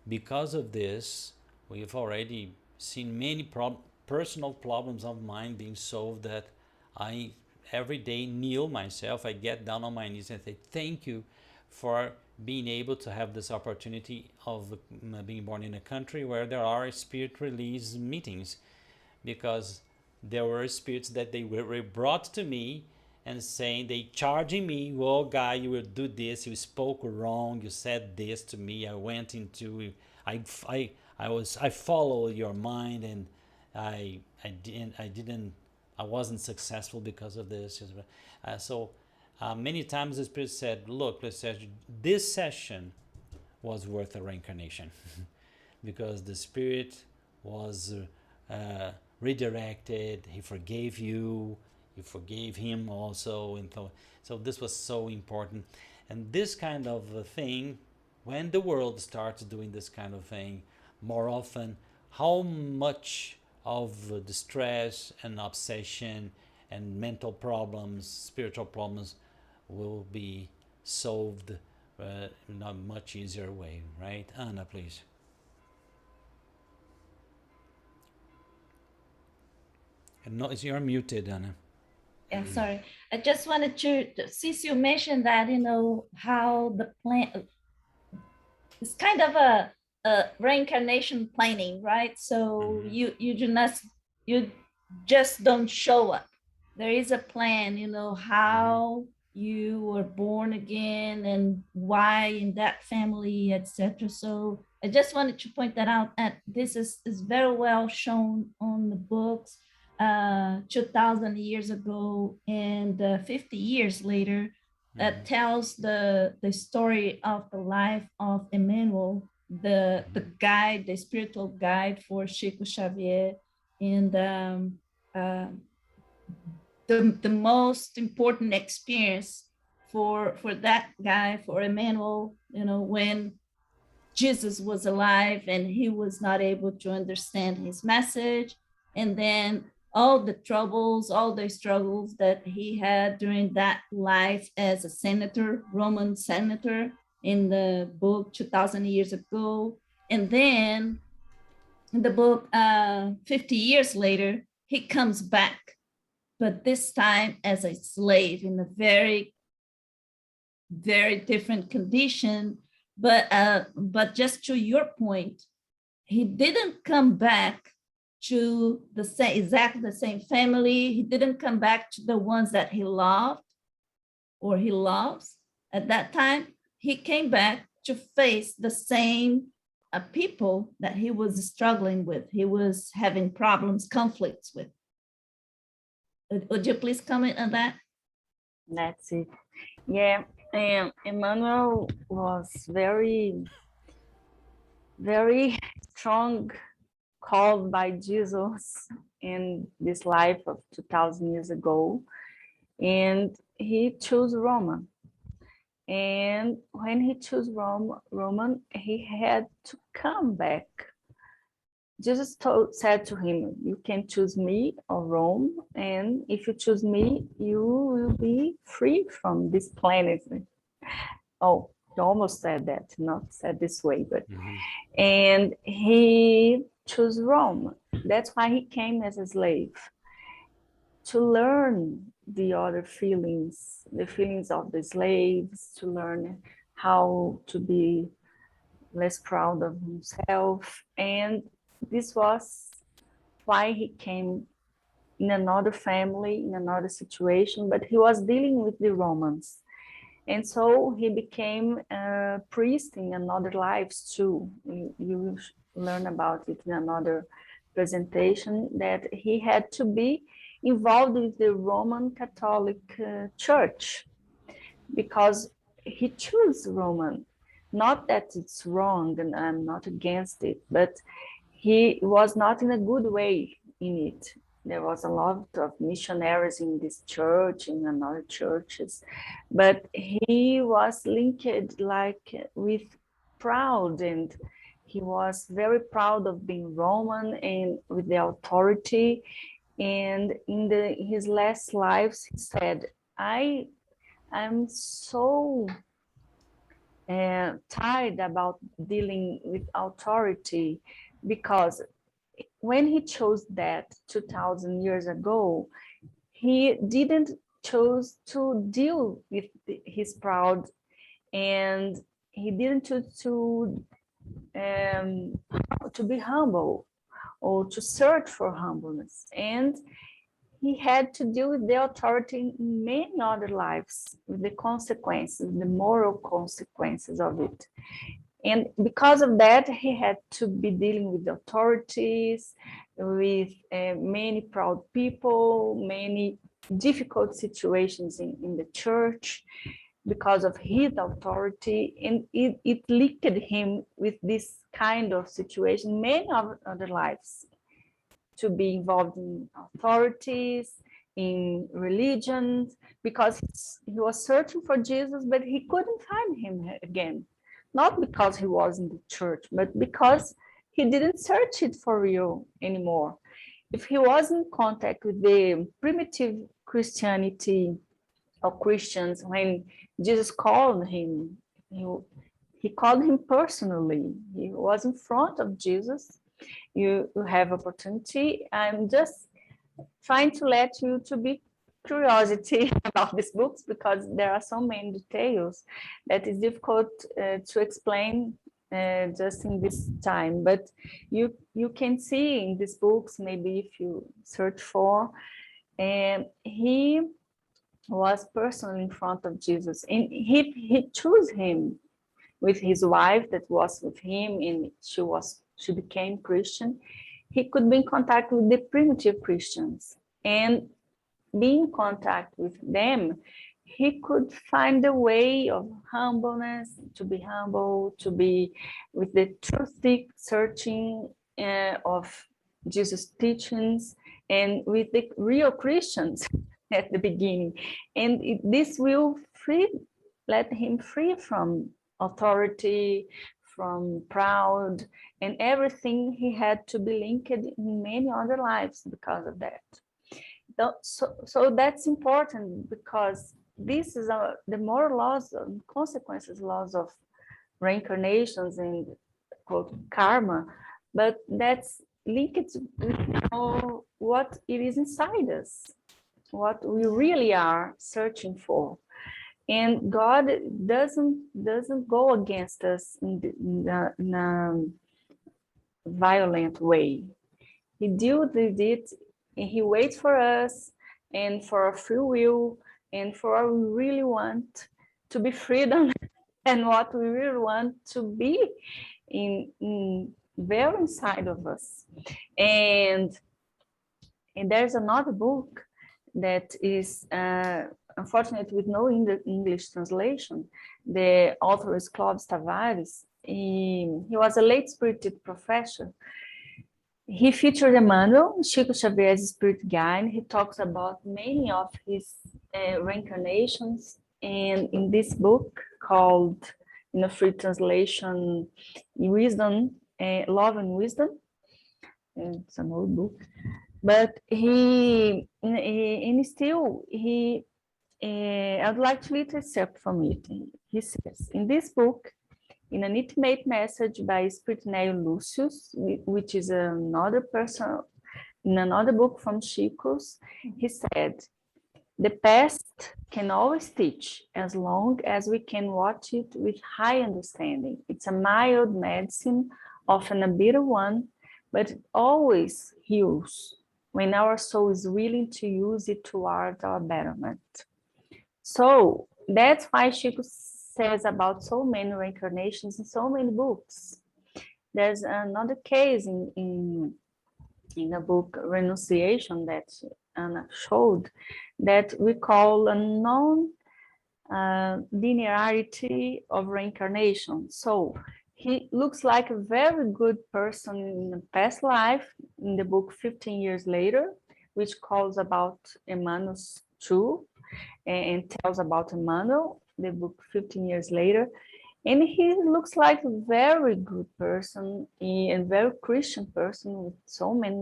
because of this, we've already seen many personal problems of mine being solved, that I every day kneel myself, I get down on my knees and say thank you for being able to have this opportunity of being born in a country where there are spirit release meetings, because there were spirits that they were brought to me and saying, they charging me, oh guy, you will do this, you spoke wrong, you said this to me, I went into, I follow your mind, and I wasn't successful because of this. So many times the spirit said, look, this session was worth a reincarnation because the spirit was redirected, he forgave you, you forgave him also, and so this was so important. And this kind of a thing, when the world starts doing this kind of thing more often, how much of the stress and obsession and mental problems, spiritual problems, will be solved in a much easier way, right? Anna, please. And no, you're muted, Anna. Yeah, sorry. I just wanted to, since you mentioned that, how the plant, it's kind of a reincarnation planning, right? So you just don't show up. There is a plan, how you were born again and why in that family, etc. So I just wanted to point that out. That this is very well shown on the books 2,000 years ago and 50 years later. That tells the story of the life of Emmanuel, the guide, the spiritual guide for Chico Xavier, and the most important experience for that guy, for Emmanuel, when Jesus was alive and he was not able to understand his message. And then all the troubles, all the struggles that he had during that life as a senator, Roman senator, in the book 2,000 years ago. And then in the book 50 years later, he comes back, but this time as a slave in a very, very different condition. But just to your point, he didn't come back to exactly the same family. He didn't come back to the ones that he loved or he loves at that time. He came back to face the same people that he was struggling with. He was having problems, conflicts with. Would you please comment on that? That's it. Yeah, and Emmanuel was very, very strong, called by Jesus in this life of 2,000 years ago, and he chose Roman. And when he chose Roman, he had to come back. Jesus said to him, you can choose me or Rome, and if you choose me, you will be free from this planet. Oh, he almost said that, not said this way, but and he chose Rome. That's why he came as a slave, to learn the other feelings, the feelings of the slaves, to learn how to be less proud of himself. And this was why he came in another family, in another situation, but he was dealing with the Romans. And so he became a priest in another lives too. You will learn about it in another presentation, that he had to be involved with the Roman Catholic Church because he chose Roman. Not that it's wrong and I'm not against it, but he was not in a good way in it. There was a lot of missionaries in this church, in another churches, but he was linked like with proud, and he was very proud of being Roman and with the authority. And in his last lives, he said, I'm so tired about dealing with authority, because when he chose that 2,000 years ago, he didn't choose to deal with his proud, and he didn't choose to be humble or to search for humbleness. And he had to deal with the authority in many other lives, with the consequences, the moral consequences of it. And because of that, he had to be dealing with the authorities, with many proud people, many difficult situations in the church because of his authority. And it linked him with this kind of situation, many other lives, to be involved in authorities, in religions, because he was searching for Jesus, but he couldn't find him again. Not because he was in the church, but because he didn't search it for real anymore. If he was in contact with the primitive Christianity or Christians, when Jesus called him, he called him personally. He was in front of Jesus. You have opportunity. I'm just trying to let you to be curiosity about these books, because there are so many details that is difficult to explain just in this time. But you can see in these books, maybe if you search for, and he was personally in front of Jesus, and he chose him with his wife that was with him, and she became Christian. He could be in contact with the primitive Christians, and being in contact with them, he could find a way of humbleness, to be humble, to be with the truth searching of Jesus' teachings, and with the real Christians at the beginning. And this will let him free from authority, from proud, and everything he had to be linked in many other lives because of that. So that's important, because this is the moral laws and consequences laws of reincarnations and quote karma, but that's linked with what it is inside us, what we really are searching for. And God doesn't go against us in a violent way. He deals with it, and he waits for us and for our free will and for what we really want to be freedom and what we really want to be in very inside of us. And there's another book that is unfortunately with no English translation. The author is Clóvis Tavares. He was a late spirited professor. He featured Emmanuel, Chico Xavier's spirit guide. He talks about many of his reincarnations. And in this book called, in a free translation, Wisdom, Love and Wisdom, it's an old book, but I would like to read a excerpt from it. He says, in this book, in an intimate message by Spirit Lucius, which is another person, in another book from Chico's, he said, the past can always teach as long as we can watch it with high understanding. It's a mild medicine, often a bitter one, but it always heals when our soul is willing to use it towards our betterment. So that's why Chico says about so many reincarnations in so many books. There's another case in a book, Renunciation, that Anna showed, that we call a non-linearity of reincarnation. So he looks like a very good person in a past life, in the book 15 Years Later, which calls about Emmanuel's true and tells about Emmanuel, the book 15 Years Later. And he looks like a very good person, a very Christian person with so many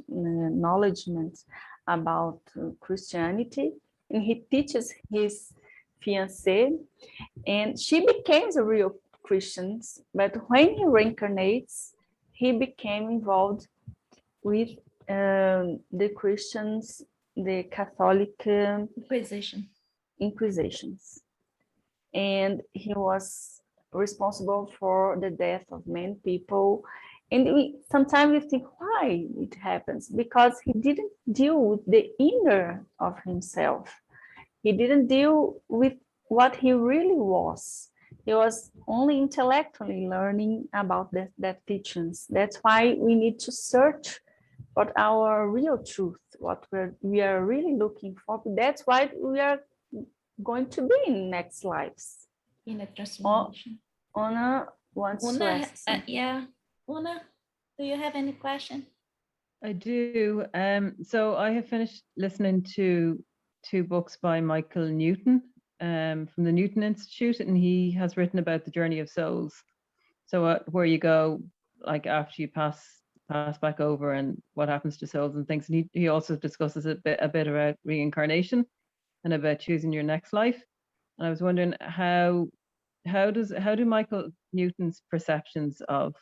knowledgements about Christianity. And he teaches his fiancée, and she became a real Christian. But when he reincarnates, he became involved with the Christians, the Catholic Inquisitions. And he was responsible for the death of many people. And sometimes we think why it happens, because he didn't deal with the inner of himself. He didn't deal with what he really was. He was only intellectually learning about that teachings. That's why we need to search for our real truth, what we are really looking for. That's why we are going to be in next lives. In a transformation. Una wants to ask. Una, do you have any question? I do. So I have finished listening to 2 books by Michael Newton from the Newton Institute, and he has written about the journey of souls. So where you go, like after you pass back over, and what happens to souls and things. And he also discusses a bit about reincarnation and about choosing your next life. And I was wondering how do Michael Newton's perceptions of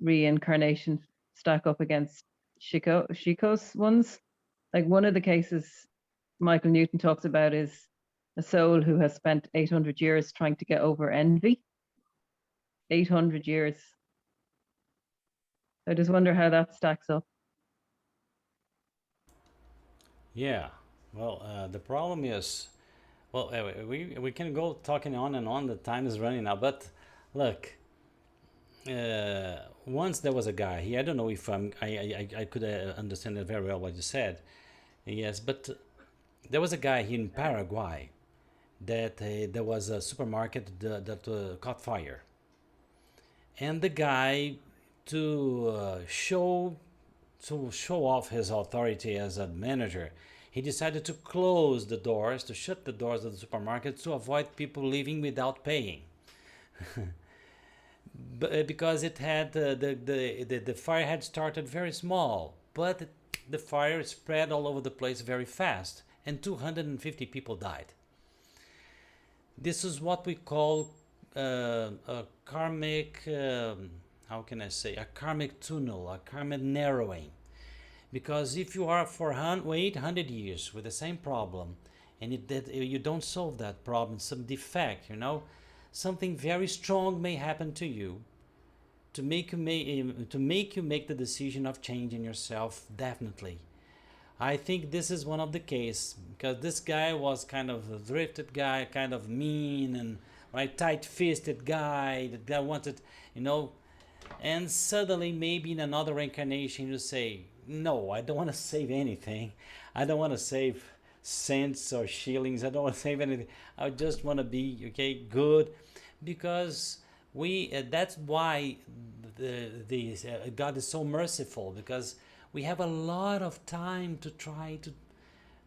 reincarnation stack up against Chico's ones? Like one of the cases Michael Newton talks about is a soul who has spent 800 years trying to get over envy. 800 years. I just wonder how that stacks up. Yeah, well, the problem is, well, we can go talking on and on. The time is running now, but look, once there was a guy. I don't know if I could understand it very well what you said. Yes, but there was a guy here in Paraguay that there was a supermarket that caught fire, and the guy to show off his authority as a manager, he decided to close the doors, to shut the doors of the supermarket to avoid people leaving without paying. Because it had the fire had started very small, but the fire spread all over the place very fast, and 250 people died. This is what we call a karmic, how can I say, a karmic tunnel, a karmic narrowing. Because if you are for 800 years with the same problem, and you don't solve that problem, some defect, something very strong may happen to you to make you make the decision of changing yourself. Definitely, I think this is one of the cases, because this guy was kind of a drifted guy, kind of mean and tight-fisted guy. That guy wanted, and suddenly maybe in another reincarnation you say, no, I don't want to save anything. I don't want to save cents or shillings. I don't want to save anything. I just want to be good, because that's why God is so merciful, because we have a lot of time to try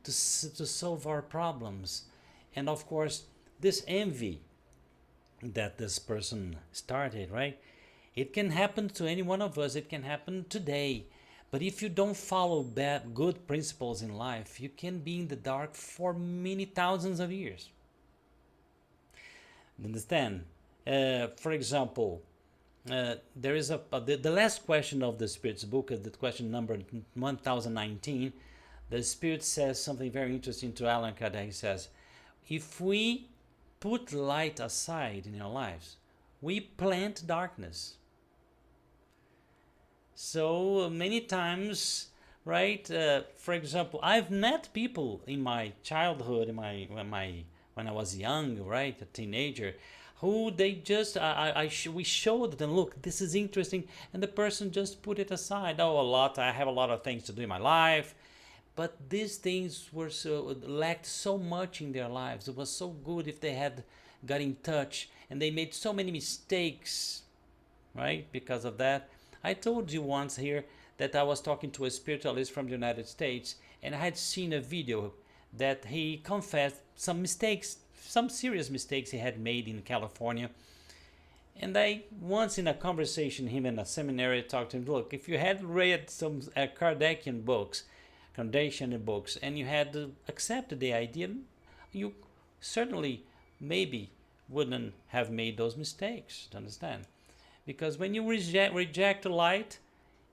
to solve our problems. And of course, this envy that this person started, it can happen to any one of us. It can happen today. But if you don't follow good principles in life, you can be in the dark for many thousands of years. Understand? For example, there is the last question of the Spirit's book, the question number 1019. The Spirit says something very interesting to Allan Kardec. He says, if we put light aside in our lives, we plant darkness. So many times, for example, I've met people in my childhood, when I was young, a teenager, who they just we showed them, look, this is interesting, and the person just put it aside. I have a lot of things to do in my life, but these things lacked so much in their lives. It was so good if they had got in touch, and they made so many mistakes, because of that. I told you once here that I was talking to a spiritualist from the United States, and I had seen a video that he confessed some mistakes, some serious mistakes he had made in California. And I once in a conversation, him in a seminary, talked to him, look, if you had read some Kardecian books, and you had accepted the idea, you certainly maybe wouldn't have made those mistakes, to understand? Because when you reject light,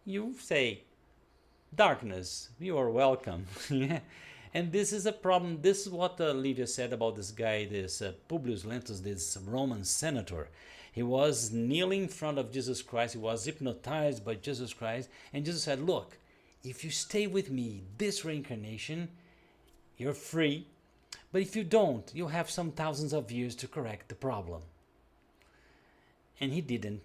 you say, darkness, you are welcome. And this is a problem. This is what Livia said about this guy, this Publius Lentus, this Roman senator. He was kneeling in front of Jesus Christ. He was hypnotized by Jesus Christ. And Jesus said, look, if you stay with me this reincarnation, you're free. But if you don't, you'll have some thousands of years to correct the problem. And he didn't.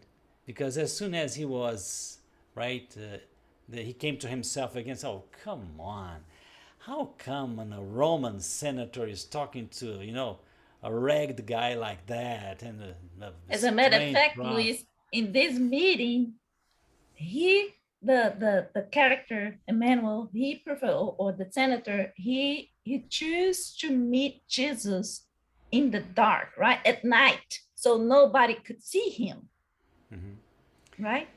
Because as soon as he was, he came to himself again. Oh, come on. How come when a Roman senator is talking to, a ragged guy like that? And as a matter of fact, Luis, in this meeting, the character Emmanuel, he preferred, or the senator, he chose to meet Jesus in the dark, at night, so nobody could see him. Mm-hmm. Right?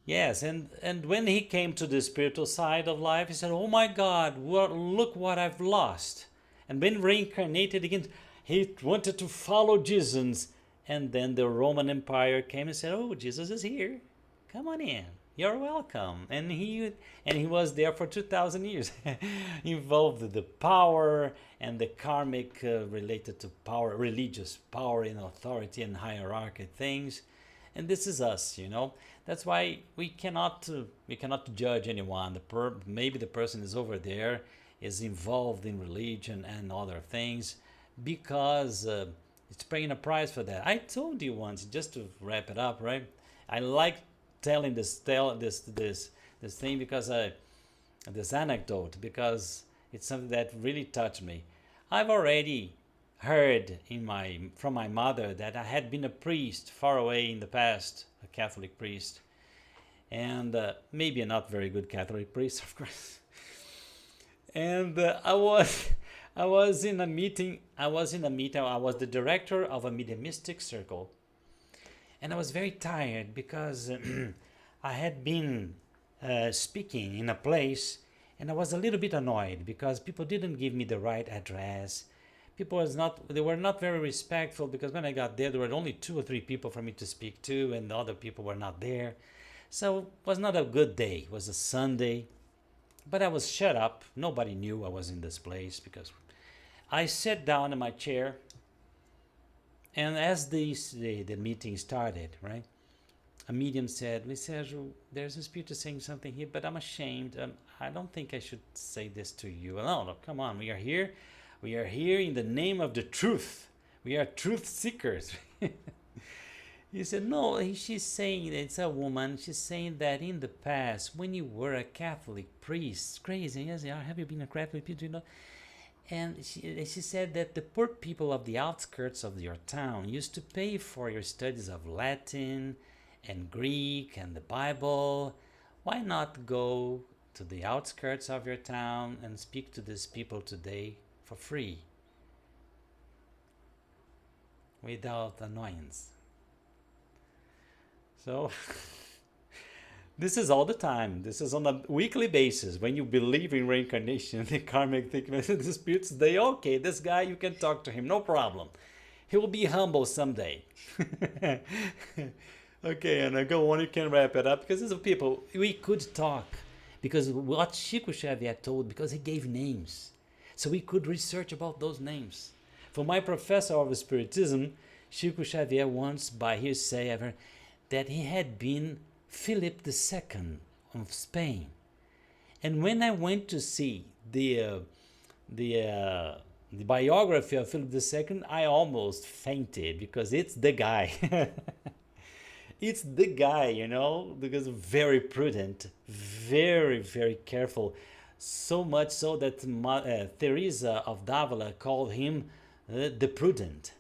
Yes, and when he came to the spiritual side of life, he said, oh my God, look what I've lost. And when reincarnated again, he wanted to follow Jesus. And then the Roman Empire came and said, oh, Jesus is here. Come on in. You're welcome. And he was there for 2,000 years, involved with the power and the karmic related to power, religious power and authority and hierarchy things. And this is us, That's why we cannot judge anyone. Maybe the person is over there, is involved in religion and other things, because it's paying a price for that. I told you once, just to wrap it up, right? I like telling this thing because this anecdote, because it's something that really touched me. I've already heard from my mother that I had been a priest far away in the past, a Catholic priest, and maybe a not very good Catholic priest, of course. And I was in a meeting. I was the director of a mediumistic circle, and I was very tired because I had been speaking in a place, and I was a little bit annoyed because people didn't give me the right address. They were not very respectful, because when I got there were only 2 or 3 people for me to speak to, and the other people were not there. So it was not a good day. It was a Sunday, but I was shut up. Nobody knew I was in this place, because I sat down in my chair, and as the meeting started, right, a medium said, Sergio, there's a spirit saying something here, but I'm ashamed. I don't think I should say this to you. No, come on, we are here. We are here in the name of the truth. We are truth seekers. He said, no, she's saying, it's a woman, she's saying that in the past, when you were a Catholic priest, crazy, yes, have you been a Catholic priest, And she said that the poor people of the outskirts of your town used to pay for your studies of Latin and Greek and the Bible. Why not go to the outskirts of your town and speak to these people today for free, without annoyance? So this is all the time. This is on a weekly basis. When you believe in reincarnation, the karmic thickness, the spirits, okay, this guy, you can talk to him, no problem. He will be humble someday. Okay, and I go on, you can wrap it up, because these are people, we could talk, because what Chico Xavier told, because he gave names. So we could research about those names. For my professor of Spiritism, Chico Xavier once, by hearsay, I've heard that he had been Philip II of Spain. And when I went to see the biography of Philip II, I almost fainted, because it's the guy. It's the guy, because very prudent, very, very careful. So much so that Teresa of Davila called him the prudent,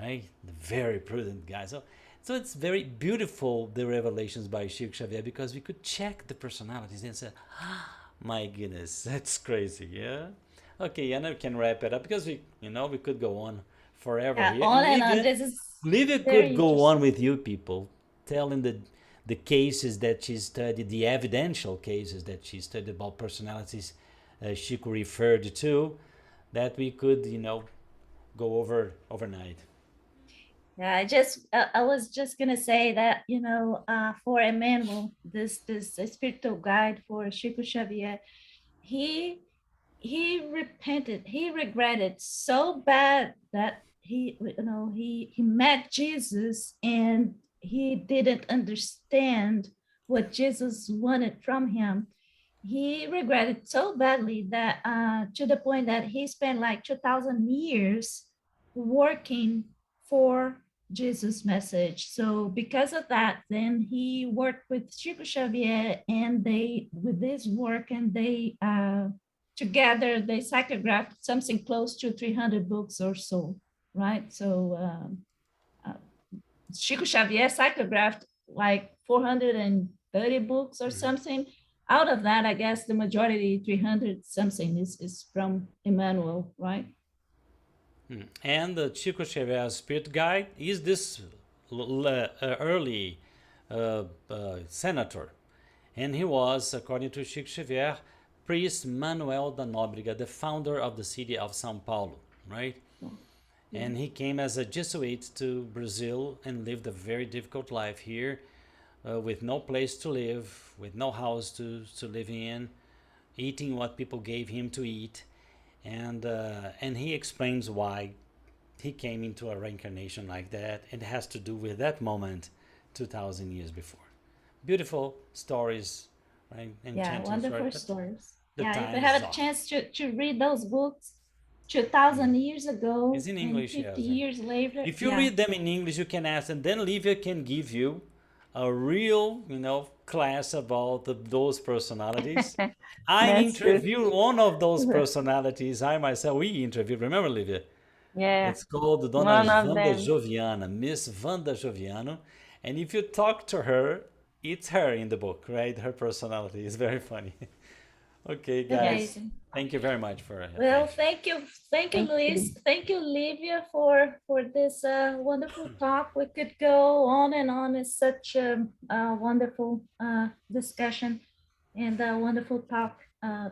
right? The very prudent guy. So it's very beautiful, the revelations by Chico Xavier, because we could check the personalities and say, my goodness, that's crazy, yeah? Okay, and I can wrap it up, because we could go on forever here. On and on. This is Livia could go on with you people, telling the cases that she studied, the evidential cases that she studied about personalities Chico referred to, that we could, go over overnight. Yeah, I was just gonna say that, for Emmanuel, this spiritual guide for Chico Xavier, he repented, he regretted so bad that he met Jesus, and he didn't understand what Jesus wanted from him. He regretted so badly that to the point that he spent like 2,000 years working for Jesus' message. So because of that, then he worked with Chico Xavier, and with this work, and they together they psychographed something close to 300 books or so, right? So Chico Xavier psychographed like 430 books or something. Out of that, I guess the majority, 300 something, is from Emmanuel, right? And the Chico Xavier Spirit Guide is this early senator. And he was, according to Chico Xavier, Priest Manuel da Nóbrega, the founder of the city of São Paulo, right? And he came as a Jesuit to Brazil and lived a very difficult life here, with no place to live, with no house to live in, eating what people gave him to eat. And he explains why he came into a reincarnation like that. It has to do with that moment 2,000 years before. Beautiful stories, right? Enchanting wonderful stories. stories. The If time you have is a off. chance to read those books 2,000 years ago It's in and English, 50 yes. years later. If you read them in English, you can ask, and then Livia can give you a real, class about those personalities. I That's true. interviewed one of those personalities. I myself, we interviewed. Remember, Livia? Yeah, It's called Dona one of Wanda them. Joviana, Miss Wanda Joviano. And if you talk to her, it's her in the book, right? Her personality is very funny. Okay, guys, Amazing. thank you very much for Well, attention. thank you, Thank Luis. Thank you, Livia, for this wonderful talk. We could go on and on. It's such a wonderful discussion and a wonderful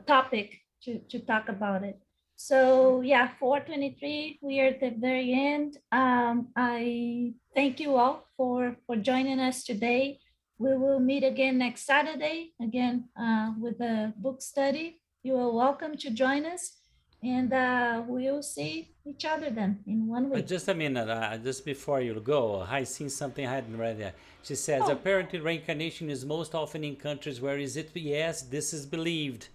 topic to talk about it. So yeah, 423, we are at the very end. I thank you all for joining us today. We will meet again next Saturday, again with a book study. You are welcome to join us, and we will see each other then in 1 week. Just a minute, just before you go, I seen something I hadn't read yet. She says, Oh. apparently reincarnation is most often in countries where is it? Yes, this is believed.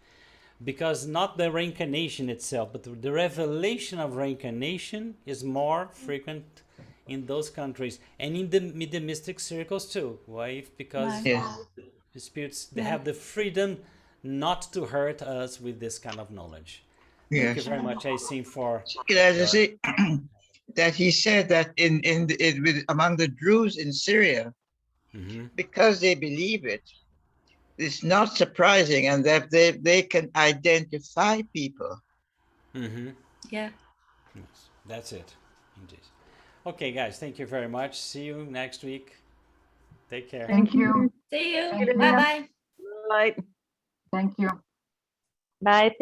Because not the reincarnation itself, but the revelation of reincarnation is more frequent in those countries and in the mediumistic circles too. Why? Because Right. Yes. the spirits, they have the freedom not to hurt us with this kind of knowledge. Thank you Yes. very much, I think, for As I say, that he said that among the Druze in Syria, because they believe it, it's not surprising, and that they can identify people. Yeah. Yes, that's it. Indeed. Okay, guys, thank you very much. See you next week. Take care. Thank you. See you. Thank you. Bye-bye. Bye. Thank you. Bye.